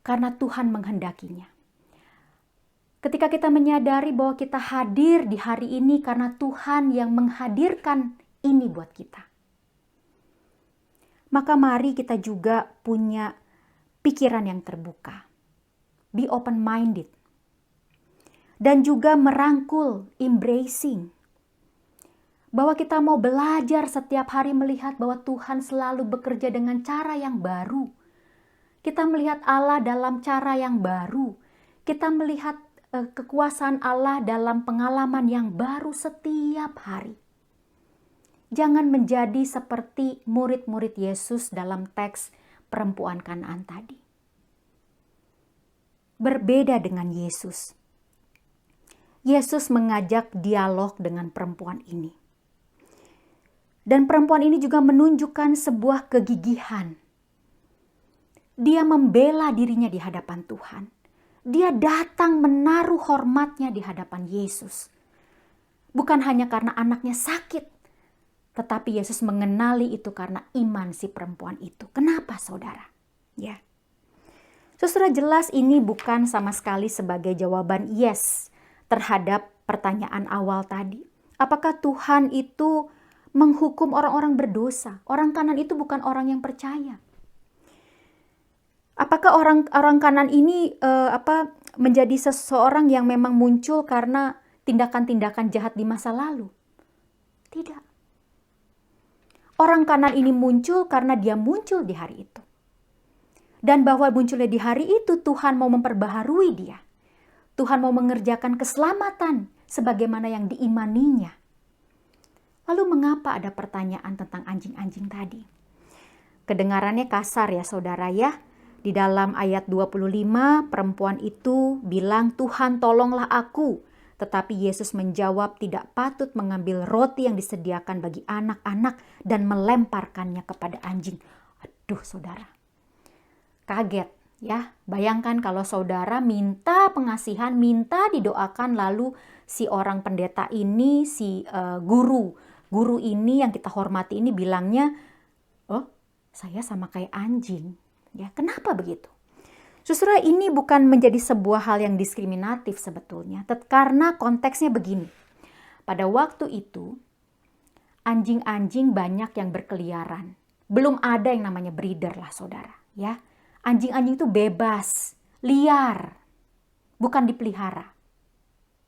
karena Tuhan menghendakinya. Ketika kita menyadari bahwa kita hadir di hari ini karena Tuhan yang menghadirkan ini buat kita. Maka mari kita juga punya pikiran yang terbuka. Be open-minded. Dan juga merangkul, embracing. Bahwa kita mau belajar setiap hari melihat bahwa Tuhan selalu bekerja dengan cara yang baru. Kita melihat Allah dalam cara yang baru. Kita melihat kekuasaan Allah dalam pengalaman yang baru setiap hari. Jangan menjadi seperti murid-murid Yesus dalam teks perempuan Kanaan tadi. Berbeda dengan Yesus. Yesus mengajak dialog dengan perempuan ini. Dan perempuan ini juga menunjukkan sebuah kegigihan. Dia membela dirinya di hadapan Tuhan. Dia datang menaruh hormatnya di hadapan Yesus. Bukan hanya karena anaknya sakit, tetapi Yesus mengenali itu karena iman si perempuan itu. Kenapa, saudara? Ya. Saudara, jelas ini bukan sama sekali sebagai jawaban yes terhadap pertanyaan awal tadi. Apakah Tuhan itu menghukum orang-orang berdosa? Orang kanan itu bukan orang yang percaya. Apakah orang kanan ini menjadi seseorang yang memang muncul karena tindakan-tindakan jahat di masa lalu? Tidak. Orang kanan ini muncul karena dia muncul di hari itu. Dan bahwa munculnya di hari itu Tuhan mau memperbaharui dia. Tuhan mau mengerjakan keselamatan sebagaimana yang diimaninya. Lalu mengapa ada pertanyaan tentang anjing-anjing tadi? Kedengarannya kasar ya saudara ya. Di dalam ayat 25 perempuan itu bilang, Tuhan tolonglah aku. Tetapi Yesus menjawab tidak patut mengambil roti yang disediakan bagi anak-anak dan melemparkannya kepada anjing. Aduh saudara, kaget ya. Bayangkan kalau saudara minta pengasihan, minta didoakan, lalu si orang pendeta ini, si guru ini yang kita hormati ini bilangnya, oh saya sama kayak anjing. Ya, kenapa begitu? Saudara, ini bukan menjadi sebuah hal yang diskriminatif sebetulnya, karena konteksnya begini. Pada waktu itu, anjing-anjing banyak yang berkeliaran. Belum ada yang namanya breeder lah, saudara. Ya, anjing-anjing itu bebas, liar, bukan dipelihara.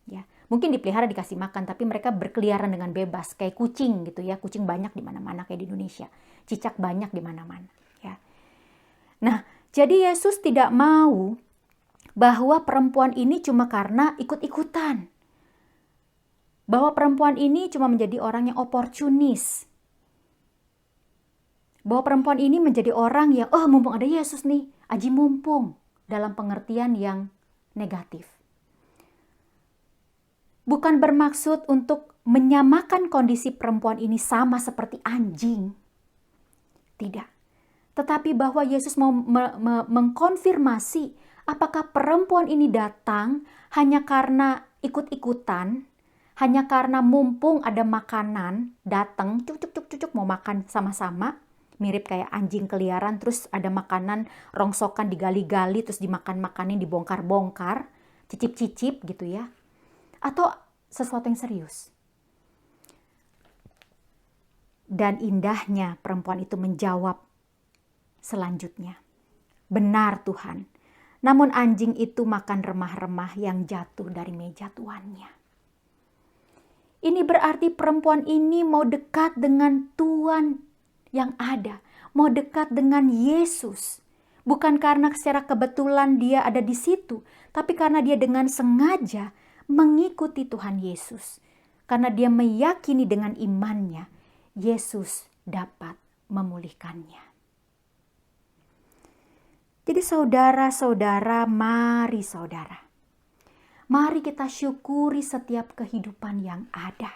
Ya, mungkin dipelihara dikasih makan, tapi mereka berkeliaran dengan bebas, kayak kucing gitu ya. Kucing banyak di mana-mana kayak di Indonesia, cicak banyak di mana-mana. Nah, jadi Yesus tidak mau bahwa perempuan ini cuma karena ikut-ikutan. Bahwa perempuan ini cuma menjadi orang yang oportunis. Bahwa perempuan ini menjadi orang yang, oh mumpung ada Yesus nih, aji mumpung, dalam pengertian yang negatif. Bukan bermaksud untuk menyamakan kondisi perempuan ini sama seperti anjing. Tidak. Tetapi bahwa Yesus mau mengkonfirmasi apakah perempuan ini datang hanya karena ikut-ikutan, hanya karena mumpung ada makanan, datang cucuk mau makan sama-sama, mirip kayak anjing keliaran, terus ada makanan rongsokan digali-gali, terus dimakan-makanin, dibongkar-bongkar, cicip-cicip gitu ya. Atau sesuatu yang serius. Dan indahnya perempuan itu menjawab selanjutnya, benar Tuhan, namun anjing itu makan remah-remah yang jatuh dari meja tuannya. Ini berarti perempuan ini mau dekat dengan Tuhan yang ada, mau dekat dengan Yesus. Bukan karena secara kebetulan dia ada di situ, tapi karena dia dengan sengaja mengikuti Tuhan Yesus. Karena dia meyakini dengan imannya, Yesus dapat memulihkannya. Jadi saudara-saudara, mari saudara. Mari kita syukuri setiap kehidupan yang ada.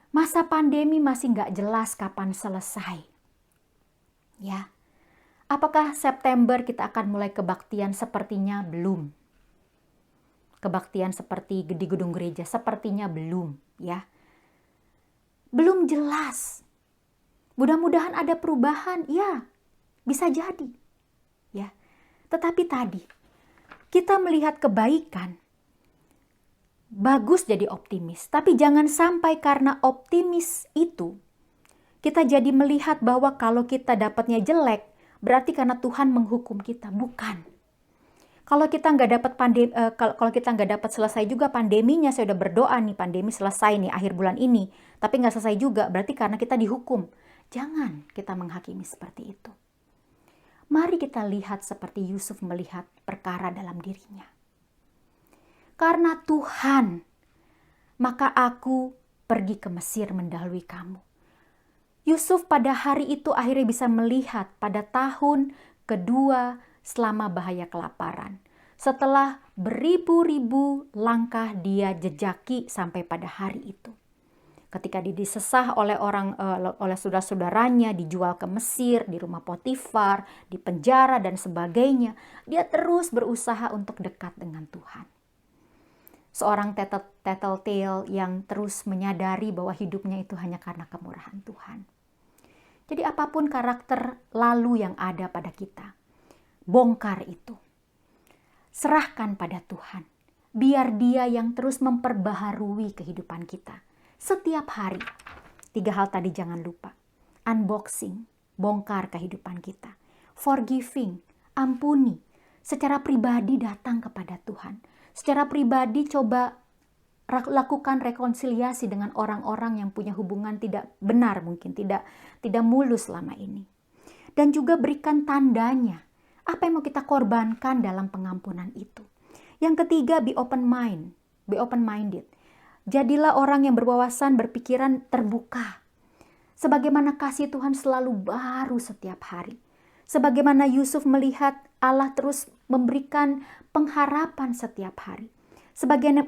Masa pandemi masih nggak jelas kapan selesai. Ya, apakah September kita akan mulai kebaktian? Sepertinya belum. Kebaktian seperti di gedung gereja, sepertinya belum. Ya, belum jelas. Mudah-mudahan ada perubahan, ya, bisa jadi. Ya, tetapi tadi kita melihat kebaikan, bagus jadi optimis. Tapi jangan sampai karena optimis itu, kita jadi melihat bahwa kalau kita dapatnya jelek, berarti karena Tuhan menghukum kita. Bukan. Kalau kita nggak dapat kalau kita nggak dapat selesai juga pandeminya, saya udah berdoa nih pandemi selesai nih akhir bulan ini, tapi nggak selesai juga, berarti karena kita dihukum. Jangan kita menghakimi seperti itu. Mari kita lihat seperti Yusuf melihat perkara dalam dirinya. Karena Tuhan, maka aku pergi ke Mesir mendahului kamu. Yusuf pada hari itu akhirnya bisa melihat pada tahun kedua selama bahaya kelaparan. Setelah beribu-ribu langkah dia jejaki sampai pada hari itu. Ketika dia disesah oleh saudara-saudaranya, dijual ke Mesir, di rumah Potifar, di penjara dan sebagainya, dia terus berusaha untuk dekat dengan Tuhan. Seorang tattletale yang terus menyadari bahwa hidupnya itu hanya karena kemurahan Tuhan. Jadi apapun karakter lalu yang ada pada kita, bongkar itu. Serahkan pada Tuhan. Biar Dia yang terus memperbaharui kehidupan kita. Setiap hari, 3 hal tadi jangan lupa. Unboxing, bongkar kehidupan kita. Forgiving, ampuni. Secara pribadi datang kepada Tuhan. Secara pribadi coba lakukan rekonsiliasi dengan orang-orang yang punya hubungan tidak benar mungkin, tidak mulus selama ini. Dan juga berikan tandanya. Apa yang mau kita korbankan dalam pengampunan itu. Yang ketiga, be open-minded. Jadilah orang yang berwawasan, berpikiran terbuka. Sebagaimana kasih Tuhan selalu baru setiap hari. Sebagaimana Yusuf melihat Allah terus memberikan pengharapan setiap hari.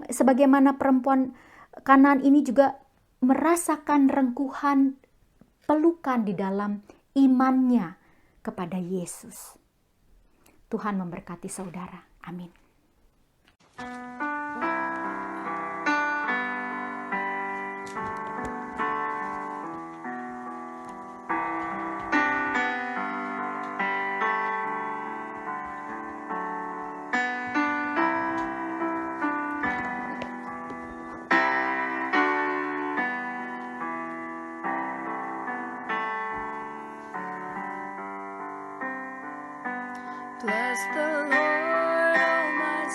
Sebagaimana perempuan Kanaan ini juga merasakan rengkuhan pelukan di dalam imannya kepada Yesus. Tuhan memberkati saudara. Amin. Bless the Lord, oh my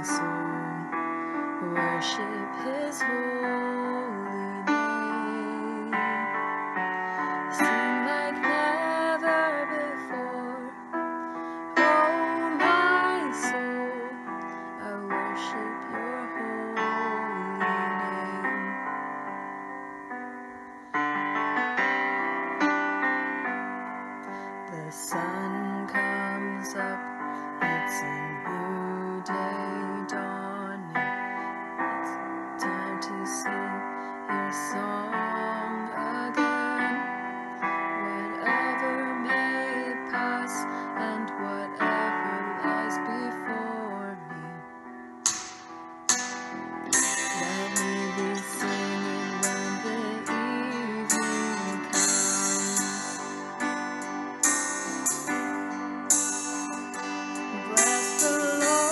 soul, worship His holy name. Sing like never before, oh my soul, I worship Your holy name. The sun comes up, it's a new day dawning. It's time to sing Your song again. Whatever may pass and whatever lies before me, let me be singing when the evening comes. Bless the Lord.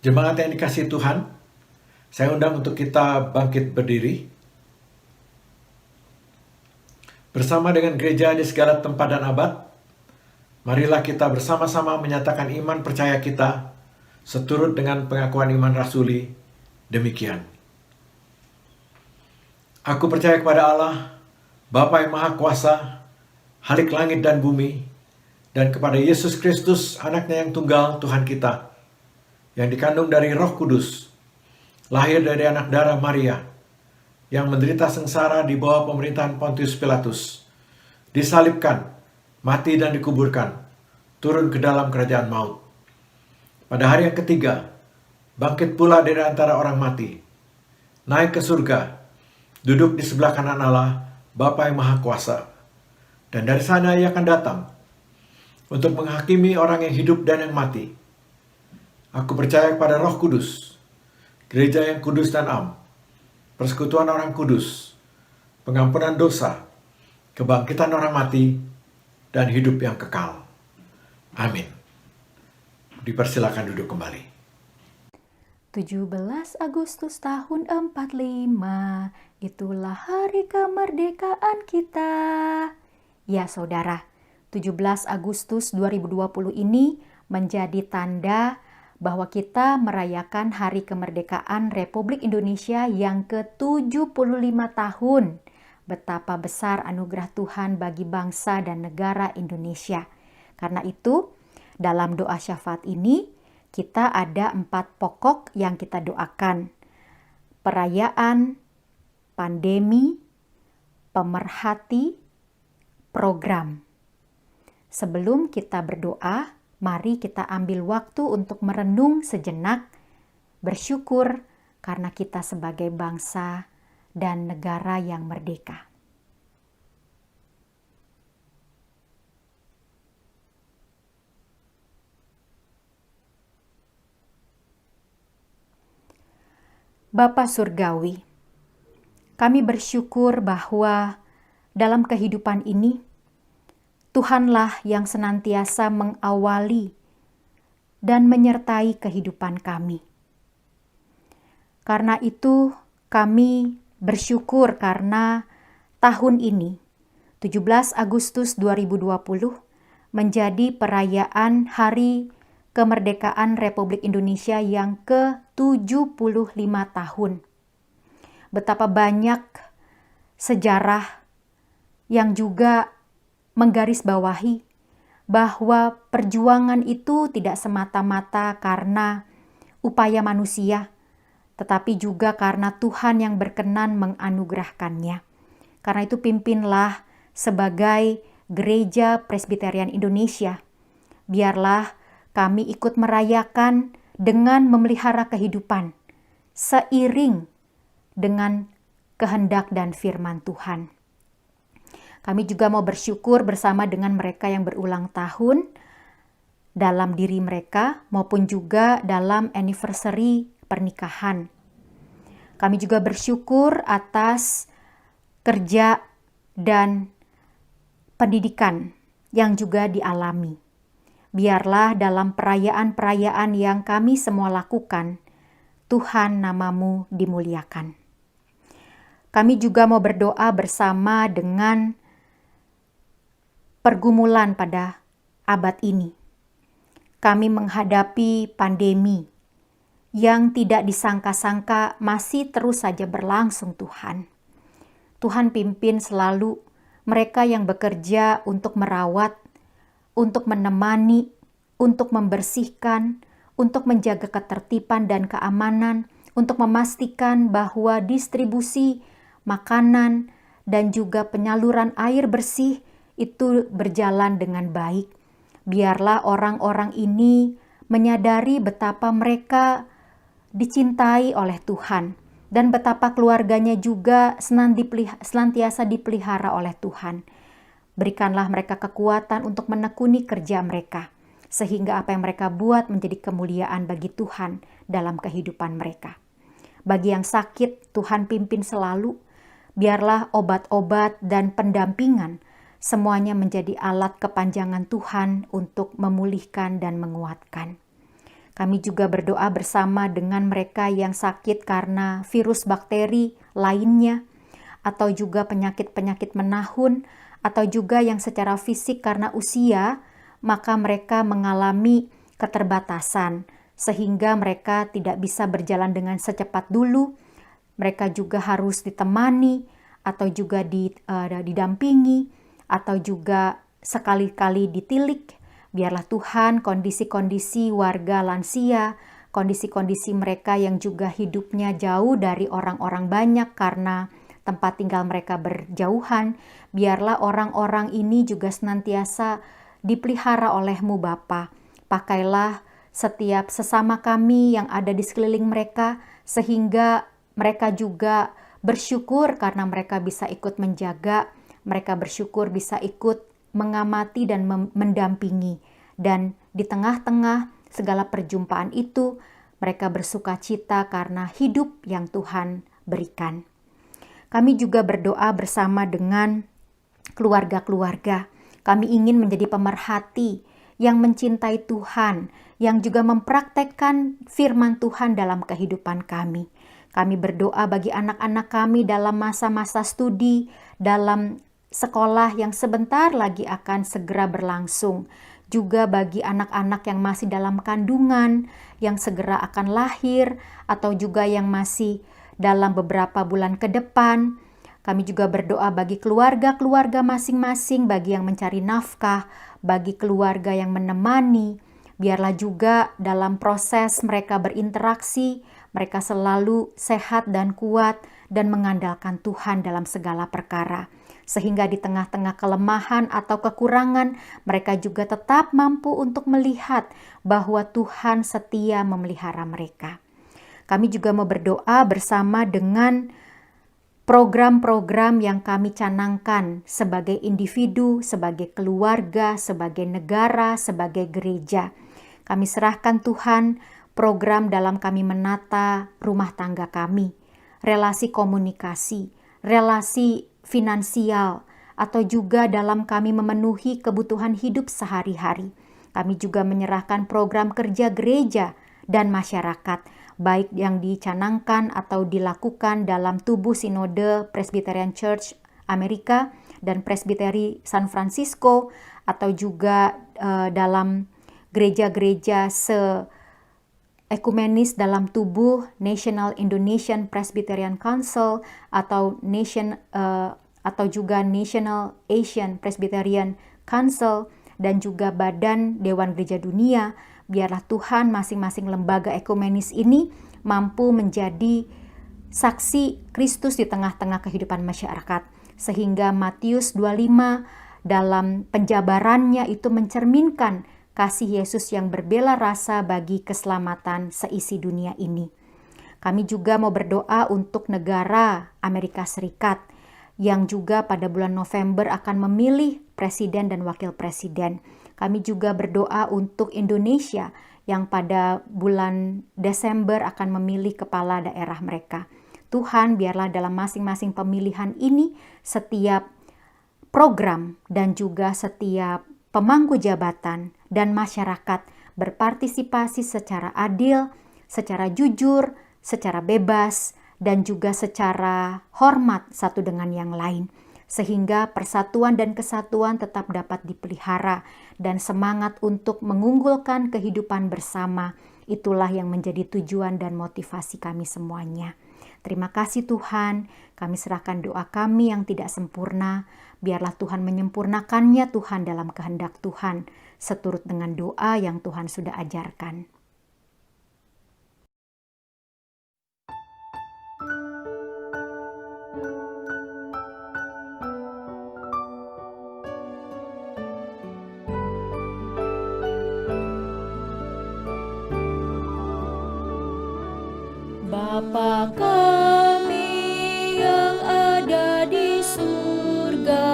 Jemaat yang dikasihi Tuhan, saya undang untuk kita bangkit berdiri. Bersama dengan gereja di segala tempat dan abad, marilah kita bersama-sama menyatakan iman percaya kita seturut dengan pengakuan iman rasuli. Demikian. Aku percaya kepada Allah, Bapa yang Maha Kuasa, Halik langit dan bumi, dan kepada Yesus Kristus, anaknya yang tunggal, Tuhan kita, yang dikandung dari Roh Kudus, lahir dari anak darah Maria, yang menderita sengsara di bawah pemerintahan Pontius Pilatus, disalibkan, mati dan dikuburkan, turun ke dalam kerajaan maut. Pada hari yang ketiga, bangkit pula dari antara orang mati, naik ke surga, duduk di sebelah kanan Allah, Bapa yang Maha Kuasa. Dan dari sana ia akan datang untuk menghakimi orang yang hidup dan yang mati. Aku percaya kepada Roh Kudus, gereja yang kudus dan am, persekutuan orang kudus, pengampunan dosa, kebangkitan orang mati, dan hidup yang kekal. Amin. Dipersilakan duduk kembali. 17 Agustus tahun 45, itulah hari kemerdekaan kita. Ya saudara, 17 Agustus 2020 ini menjadi tanda bahwa kita merayakan Hari Kemerdekaan Republik Indonesia yang ke-75 tahun. Betapa besar anugerah Tuhan bagi bangsa dan negara Indonesia. Karena itu, dalam doa syafaat ini, kita ada 4 pokok yang kita doakan. Perayaan, pandemi, pemerhati, program. Sebelum kita berdoa, mari kita ambil waktu untuk merenung sejenak, bersyukur karena kita sebagai bangsa dan negara yang merdeka. Bapa Surgawi, kami bersyukur bahwa dalam kehidupan ini, Tuhanlah yang senantiasa mengawali dan menyertai kehidupan kami. Karena itu, kami bersyukur karena tahun ini, 17 Agustus 2020, menjadi perayaan Hari Kemerdekaan Republik Indonesia yang ke-75 tahun. Betapa banyak sejarah yang juga menggarisbawahi bahwa perjuangan itu tidak semata-mata karena upaya manusia, tetapi juga karena Tuhan yang berkenan menganugerahkannya. Karena itu pimpinlah sebagai Gereja Presbyterian Indonesia. Biarlah kami ikut merayakan dengan memelihara kehidupan seiring dengan kehendak dan firman Tuhan. Kami juga mau bersyukur bersama dengan mereka yang berulang tahun dalam diri mereka maupun juga dalam anniversary pernikahan. Kami juga bersyukur atas kerja dan pendidikan yang juga dialami. Biarlah dalam perayaan-perayaan yang kami semua lakukan, Tuhan namamu dimuliakan. Kami juga mau berdoa bersama dengan pergumulan pada abad ini. Kami menghadapi pandemi yang tidak disangka-sangka masih terus saja berlangsung Tuhan. Tuhan pimpin selalu mereka yang bekerja untuk merawat, untuk menemani, untuk membersihkan, untuk menjaga ketertiban dan keamanan, untuk memastikan bahwa distribusi makanan dan juga penyaluran air bersih itu berjalan dengan baik. Biarlah orang-orang ini menyadari betapa mereka dicintai oleh Tuhan dan betapa keluarganya juga senantiasa dipelihara oleh Tuhan. Berikanlah mereka kekuatan untuk menekuni kerja mereka, sehingga apa yang mereka buat menjadi kemuliaan bagi Tuhan dalam kehidupan mereka. Bagi yang sakit, Tuhan pimpin selalu. Biarlah obat-obat dan pendampingan semuanya menjadi alat kepanjangan Tuhan untuk memulihkan dan menguatkan. Kami juga berdoa bersama dengan mereka yang sakit karena virus bakteri lainnya, atau juga penyakit-penyakit menahun, atau juga yang secara fisik karena usia, maka mereka mengalami keterbatasan, sehingga mereka tidak bisa berjalan dengan secepat dulu. Mereka juga harus ditemani, atau juga didampingi, atau juga sekali-kali ditilik. Biarlah Tuhan kondisi-kondisi warga lansia, kondisi-kondisi mereka yang juga hidupnya jauh dari orang-orang banyak karena tempat tinggal mereka berjauhan, biarlah orang-orang ini juga senantiasa dipelihara oleh-Mu Bapa. Pakailah setiap sesama kami yang ada di sekeliling mereka, sehingga mereka juga bersyukur karena mereka bisa ikut menjaga, mereka bersyukur bisa ikut mengamati dan mendampingi. Dan di tengah-tengah segala perjumpaan itu, mereka bersuka cita karena hidup yang Tuhan berikan. Kami juga berdoa bersama dengan keluarga-keluarga. Kami ingin menjadi pemerhati yang mencintai Tuhan, yang juga mempraktekkan firman Tuhan dalam kehidupan kami. Kami berdoa bagi anak-anak kami dalam masa-masa studi, dalam sekolah yang sebentar lagi akan segera berlangsung. Juga bagi anak-anak yang masih dalam kandungan, yang segera akan lahir, atau juga yang masih dalam beberapa bulan ke depan. Kami juga berdoa bagi keluarga-keluarga masing-masing, bagi yang mencari nafkah, bagi keluarga yang menemani. Biarlah juga dalam proses mereka berinteraksi, mereka selalu sehat dan kuat dan mengandalkan Tuhan dalam segala perkara. Sehingga di tengah-tengah kelemahan atau kekurangan, mereka juga tetap mampu untuk melihat bahwa Tuhan setia memelihara mereka. Kami juga mau berdoa bersama dengan program-program yang kami canangkan sebagai individu, sebagai keluarga, sebagai negara, sebagai gereja. Kami serahkan Tuhan program dalam kami menata rumah tangga kami, relasi komunikasi, relasi finansial, atau juga dalam kami memenuhi kebutuhan hidup sehari-hari. Kami juga menyerahkan program kerja gereja dan masyarakat, baik yang dicanangkan atau dilakukan dalam tubuh Sinode Presbyterian Church Amerika dan Presbyteri San Francisco, atau juga dalam gereja-gereja ekumenis dalam tubuh National Indonesian Presbyterian Council atau juga National Asian Presbyterian Council dan juga Badan Dewan Gereja Dunia. Biarlah Tuhan masing-masing lembaga ekumenis ini mampu menjadi saksi Kristus di tengah-tengah kehidupan masyarakat, sehingga Matius 25 dalam penjabarannya itu mencerminkan kasih Yesus yang berbela rasa bagi keselamatan seisi dunia ini. Kami juga mau berdoa untuk negara Amerika Serikat yang juga pada bulan November akan memilih presiden dan wakil presiden. Kami juga berdoa untuk Indonesia yang pada bulan Desember akan memilih kepala daerah mereka. Tuhan, biarlah dalam masing-masing pemilihan ini setiap program dan juga setiap pemangku jabatan dan masyarakat berpartisipasi secara adil, secara jujur, secara bebas, dan juga secara hormat satu dengan yang lain. Sehingga persatuan dan kesatuan tetap dapat dipelihara dan semangat untuk mengunggulkan kehidupan bersama. Itulah yang menjadi tujuan dan motivasi kami semuanya. Terima kasih Tuhan, kami serahkan doa kami yang tidak sempurna. Biarlah Tuhan menyempurnakannya Tuhan dalam kehendak Tuhan, seturut dengan doa yang Tuhan sudah ajarkan. Bapa kami yang ada di surga,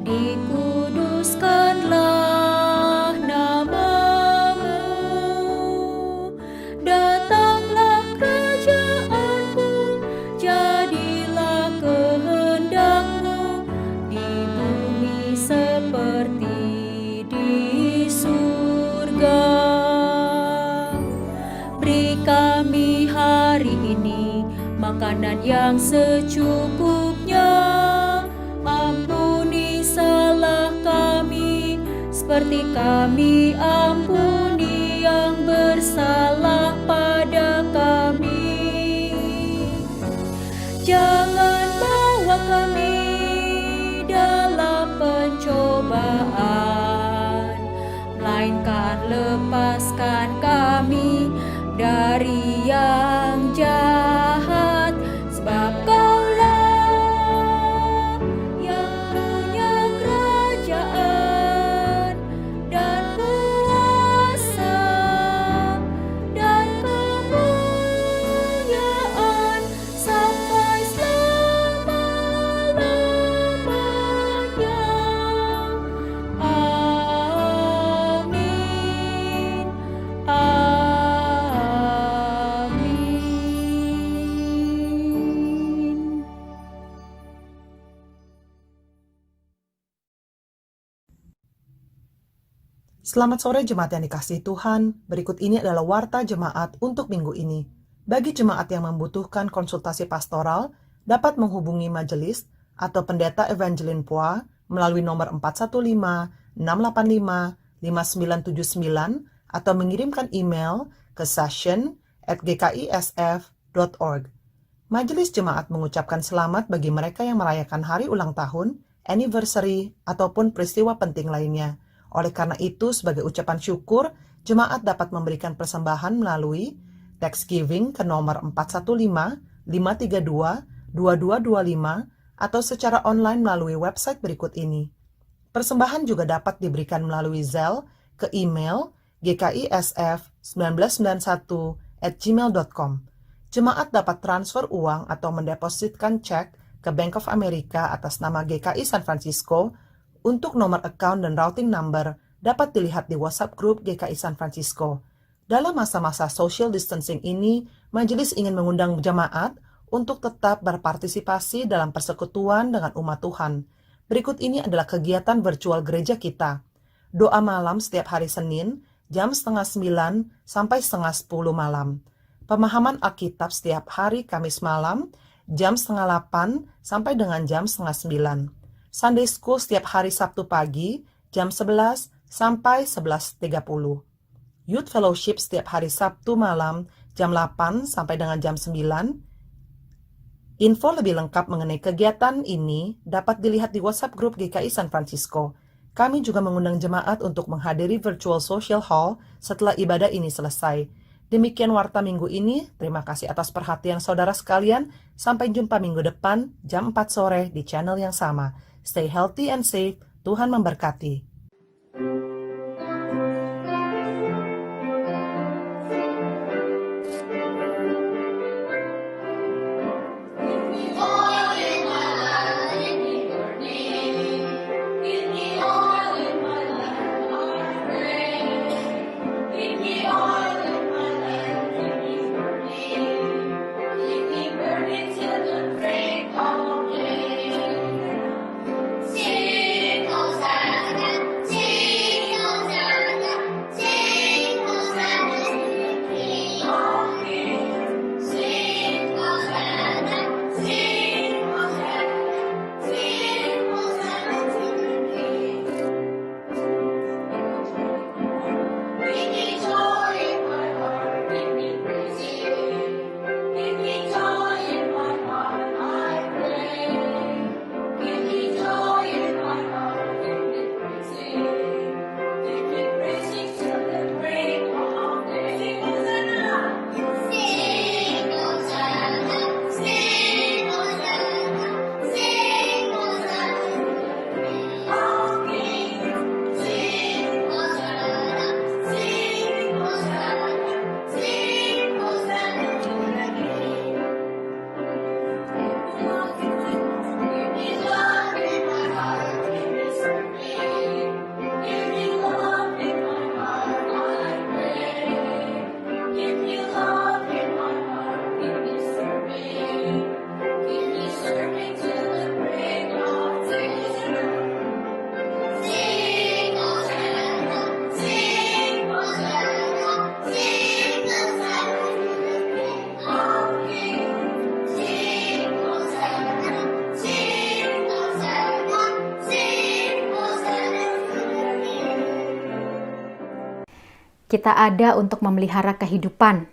dikuduskanlah nama-Mu, datanglah kerajaan-Mu, jadilah kehendak-Mu di bumi seperti di surga. makanan yang secukupnya. Ampuni salah kami, seperti kami ampuni yang bersalah pada kami. Jangan bawa kami dalam pencobaan, melainkan lepaskan kami dari yang jahat, sebab Kaulah yang punya kerajaan dan kuasa dan kemuliaan sampai selama-lamanya. Amin. Amin. Selamat sore jemaat yang dikasihi Tuhan. Berikut ini adalah warta jemaat untuk minggu ini. Bagi jemaat yang membutuhkan konsultasi pastoral, dapat menghubungi majelis atau pendeta Evangeline Poa melalui nomor 415-685-5979 atau mengirimkan email ke session@gkisf.org. Majelis jemaat mengucapkan selamat bagi mereka yang merayakan hari ulang tahun, anniversary, ataupun peristiwa penting lainnya. Oleh karena itu, sebagai ucapan syukur, jemaat dapat memberikan persembahan melalui Thanksgiving ke nomor 415-532-2225 atau secara online melalui website berikut ini. Persembahan juga dapat diberikan melalui Zelle ke email gkisf1991@gmail.com. Jemaat dapat transfer uang atau mendepositkan cek ke Bank of America atas nama GKI San Francisco. Untuk nomor account dan routing number dapat dilihat di WhatsApp grup GKI San Francisco. Dalam masa-masa social distancing ini, majelis ingin mengundang jemaat untuk tetap berpartisipasi dalam persekutuan dengan umat Tuhan. Berikut ini adalah kegiatan virtual gereja kita. Doa malam setiap hari Senin, jam 8:30 sampai 9:30 malam. Pemahaman Alkitab setiap hari Kamis malam, jam 8:30 sampai dengan jam 8:30. Sunday School setiap hari Sabtu pagi, jam 11 sampai 11:30. Youth Fellowship setiap hari Sabtu malam, jam 8 sampai dengan jam 9. Info lebih lengkap mengenai kegiatan ini dapat dilihat di WhatsApp grup GKI San Francisco. Kami juga mengundang jemaat untuk menghadiri virtual social hall setelah ibadah ini selesai. Demikian warta minggu ini. Terima kasih atas perhatian saudara sekalian. Sampai jumpa minggu depan, jam 4 sore di channel yang sama. Stay healthy and safe. Tuhan memberkati. Sing, Hosanna. Kita ada untuk memelihara kehidupan.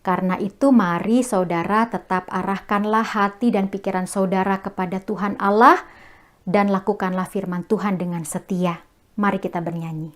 Karena itu mari saudara tetap arahkanlah hati dan pikiran saudara kepada Tuhan Allah dan lakukanlah firman Tuhan dengan setia. Mari kita bernyanyi.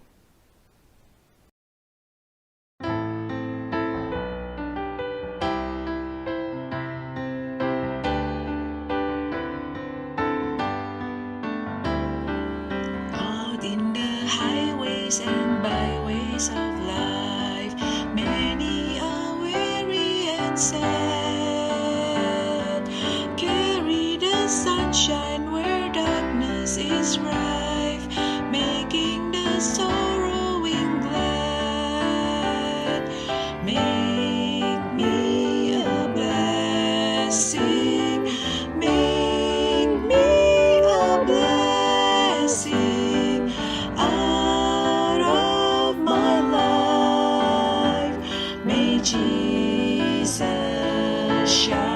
Out in the highways and byways of life, many are weary and sad. Carry the sunshine where darkness is rife, making the sorrowing glad. Make me a blessing, make me a blessing out of my life. May Jesus shine.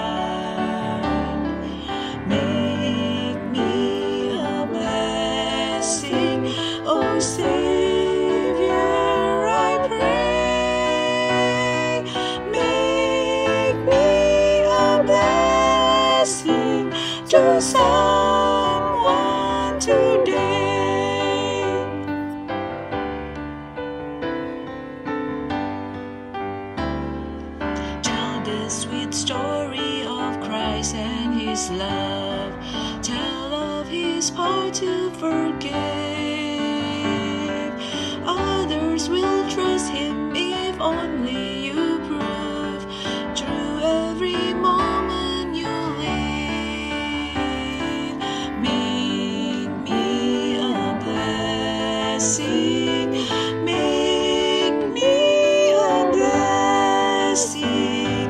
Make me a blessing, oh Savior, I pray. Make me a blessing to someone today. Tell the sweet story of Christ and His love. Tell of His power to forgive. Others will trust Him if only you prove through every moment you live. Make me a blessing. Make me a blessing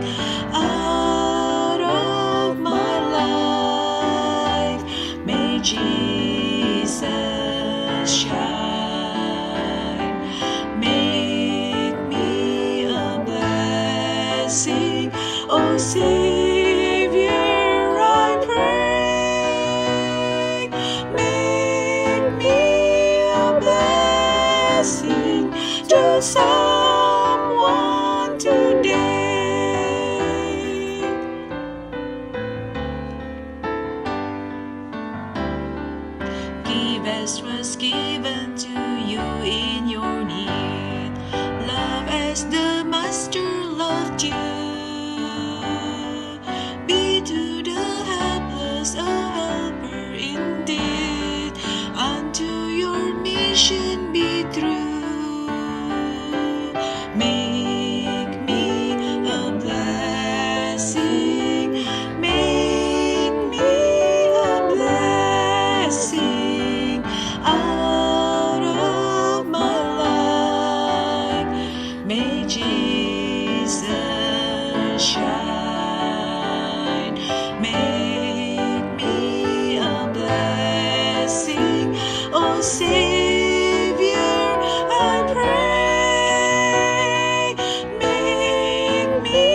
out of my life. May Jesus shine. Make me a blessing, oh Savior, I pray. Make me a blessing to someone today. Give as was given to you in your need. Love as the Master loved you. Be to the helpless a helper indeed. Unto your mission be true. Make me a blessing. Make me a blessing out of my life. May Jesus shine. Make me a blessing, oh Savior, I pray. Make me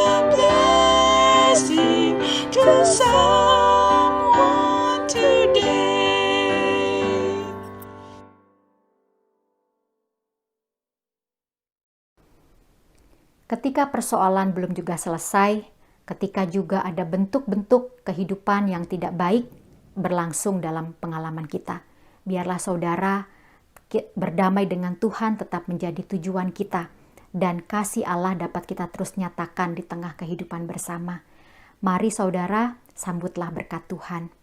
a blessing to someone today. Ketika persoalan belum juga selesai, ketika juga ada bentuk-bentuk kehidupan yang tidak baik berlangsung dalam pengalaman kita, biarlah saudara berdamai dengan Tuhan tetap menjadi tujuan kita, dan kasih Allah dapat kita terus nyatakan di tengah kehidupan bersama. Mari saudara, sambutlah berkat Tuhan.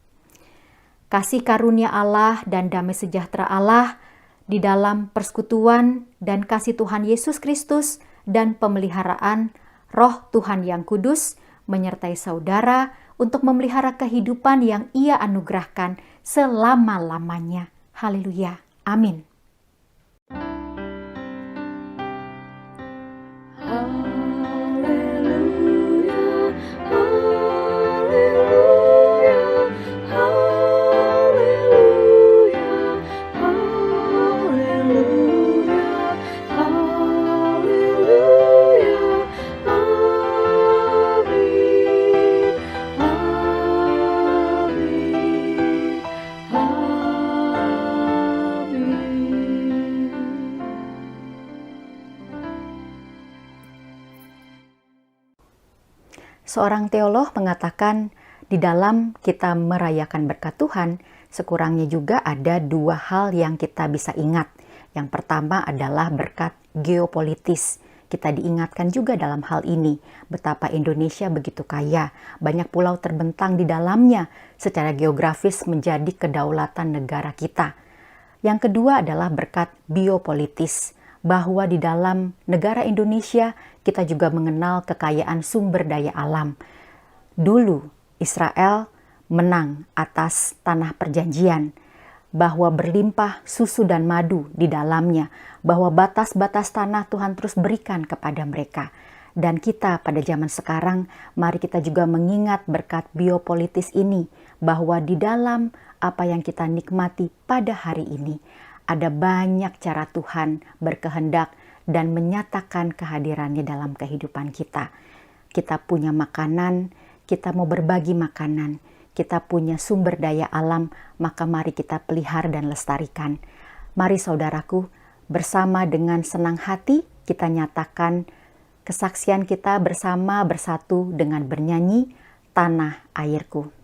Kasih karunia Allah dan damai sejahtera Allah di dalam persekutuan dan kasih Tuhan Yesus Kristus dan pemeliharaan Roh Tuhan yang kudus menyertai saudara untuk memelihara kehidupan yang Ia anugerahkan selama-lamanya. Haleluya. Amin. Haleluya, haleluya, haleluya, haleluya, haleluya, amin, amin, amin. Seorang teolog mengatakan di dalam kita merayakan berkat Tuhan, sekurangnya juga ada dua hal yang kita bisa ingat. Yang pertama adalah berkat geopolitis. Kita diingatkan juga dalam hal ini betapa Indonesia begitu kaya, banyak pulau terbentang di dalamnya secara geografis menjadi kedaulatan negara kita. Yang kedua adalah berkat biopolitis, bahwa di dalam negara Indonesia kita juga mengenal kekayaan sumber daya alam. Dulu Israel menang atas tanah perjanjian, bahwa berlimpah susu dan madu di dalamnya, bahwa batas-batas tanah Tuhan terus berikan kepada mereka. Dan kita pada zaman sekarang, mari kita juga mengingat berkat biopolitis ini, bahwa di dalam apa yang kita nikmati pada hari ini, ada banyak cara Tuhan berkehendak dan menyatakan kehadirannya dalam kehidupan kita. Kita punya makanan, kita mau berbagi makanan, kita punya sumber daya alam, maka mari kita pelihara dan lestarikan. Mari saudaraku, bersama dengan senang hati kita nyatakan kesaksian kita bersama bersatu dengan bernyanyi Tanah Airku.